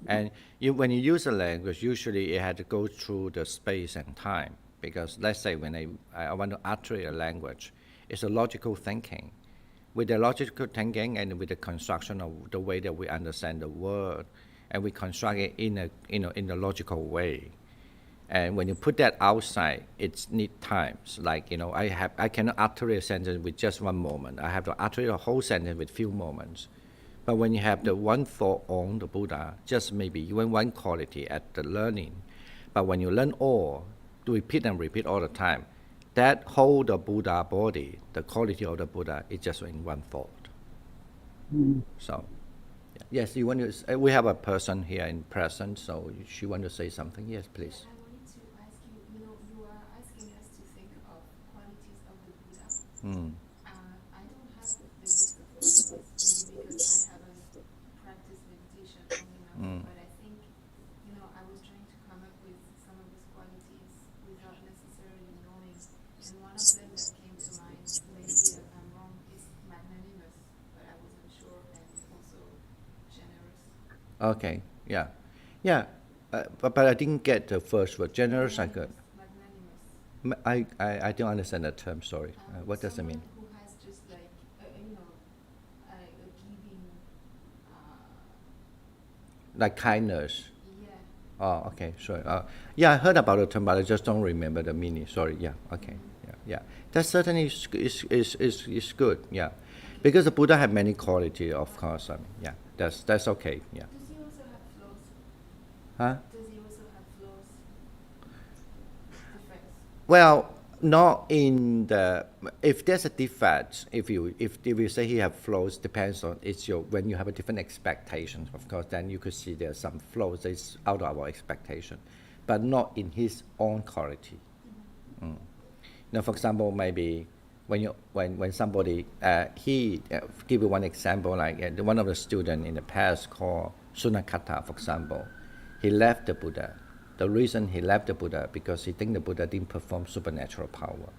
And when you use a language, usually it had to go through the space and time. Because let's say when I want to utter a language, it's a logical thinking. With the logical thinking and with the construction of the way that we understand the word, and we construct it in a logical way. And when you put that outside, it's need times. Like I cannot utter a sentence with just one moment. I have to utter a whole sentence with few moments. But when you have the one thought on the Buddha, just maybe even one quality at the learning. But when you learn all, to repeat and repeat all the time, that whole the Buddha body, the quality of the Buddha, is just in one thought. So, yes, you want to? We have a person here in present, so she want to say something. Yes, please.
I wanted to ask you. You are asking us to think of qualities of the I don't have the list of qualities, maybe because I haven't practiced meditation long enough. But I think, I was trying to come up with some of these qualities without necessarily knowing. And one of them that came to mind, maybe I'm wrong, is magnanimous, but I wasn't sure, and also generous.
Okay, yeah. Yeah, but I didn't get the first word. Generous, I got.
Magnanimous.
I don't understand that term, sorry. What does it mean?
Someone who has just like, a giving,
Like kindness.
yeah.
Oh, okay, sure. Yeah, I heard about the term, but I just don't remember the meaning. Sorry. Yeah, okay. Yeah. That certainly is good. Yeah, because the Buddha had many qualities, of course. Yeah, that's okay. Yeah.
Does he also have flaws?
Huh?
Does he also have flaws? Defects?
Well, not in the. If there's a defect, if you say he have flaws, depends on when you have a different expectation. Of course, then you could see there's some flaws that's out of our expectation, but not in his own quality. For example, maybe when somebody give you one example, like one of the students in the past called Sunakata, for example, he left the Buddha. The reason he left the Buddha because he think the Buddha didn't perform supernatural power,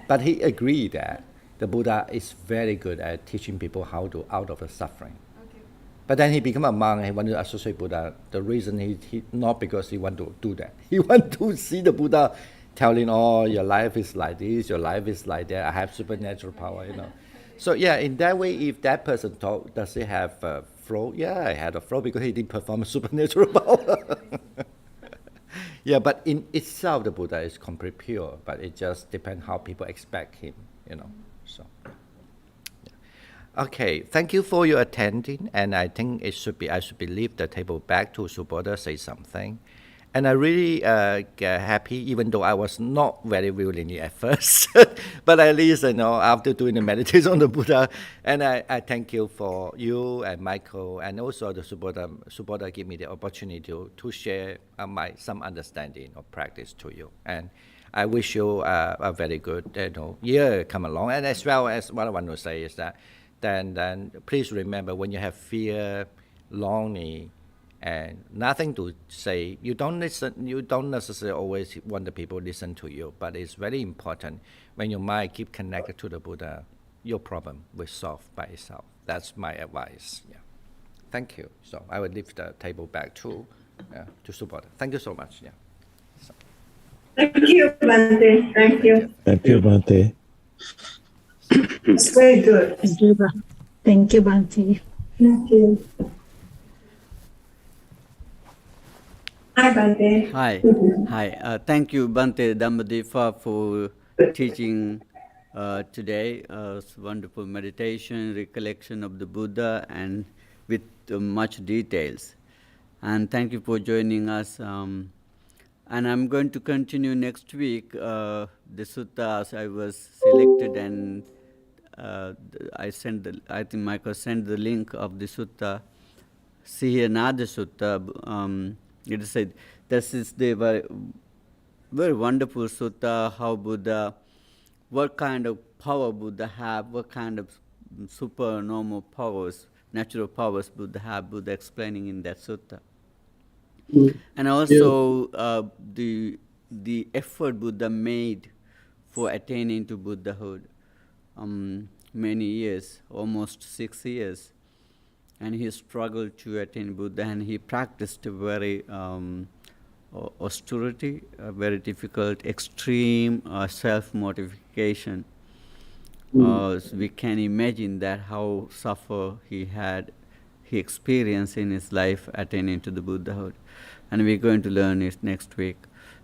but he agreed that the Buddha is very good at teaching people how to out of the suffering.
Okay.
But then he became a monk and he wanted to associate Buddha. The reason he not because he want to do that. He want to see the Buddha telling, oh, your life is like this, your life is like that, I have supernatural power, So yeah, in that way, if that person talk, does he have a flow? Yeah, I had a flow because he didn't perform supernatural power. Yeah, but in itself, the Buddha is completely pure, but it just depends how people expect him, So, yeah. Okay, thank you for your attending, and I think I should leave the table back to Subodha say something. And I really get happy, even though I was not very willing at first, but at least after doing the meditation on the Buddha, and I thank you for you and Michael, and also the Subodha give me the opportunity to share some understanding or practice to you, and I wish you a very good year come along. And as well as what I want to say is that then please remember when you have fear, longing, and nothing to say, you don't necessarily always want the people to listen to you, but it's very important when your mind keep connected to the Buddha, your problem will solve by itself. That's my advice. Yeah. Thank you. So I will leave the table back to Subodha. Thank you so much. Yeah. So.
Thank you, Bhante. Thank you.
Thank you, Bhante.
It's very good.
Thank you, Bhante.
Thank you. Hi, Bhante.
Hi. Thank you, Bhante Dhammadeva, for teaching today. Wonderful meditation, recollection of the Buddha, and with much details. And thank you for joining us. And I'm going to continue next week. The suttas I was selected, and I think Michael sent the link of the sutta, Sihanada Sutta. It said, this is the very wonderful sutta, how Buddha, what kind of power Buddha have, what kind of supernormal powers, natural powers Buddha have, Buddha explaining in that sutta. And also the effort Buddha made for attaining to Buddhahood, many years, almost 6 years. And he struggled to attain Buddha, and he practiced very austerity, very difficult, extreme self-mortification. So we can imagine that how suffer he experienced in his life attaining to the Buddhahood. And we're going to learn it next week.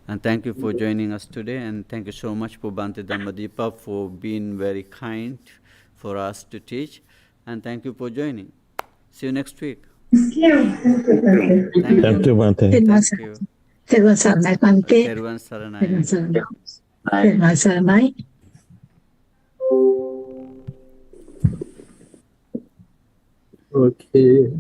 And thank you for joining us today, and thank you so much for Bhante Dhammadeva for being very kind for us to teach. And thank you for joining. See you next week.
Thank you.
Thank you, Bhante.
Thank you.
Terwan Saranai, Bhante.
Terwan Saranai.
Terwan Saranai.
Okay.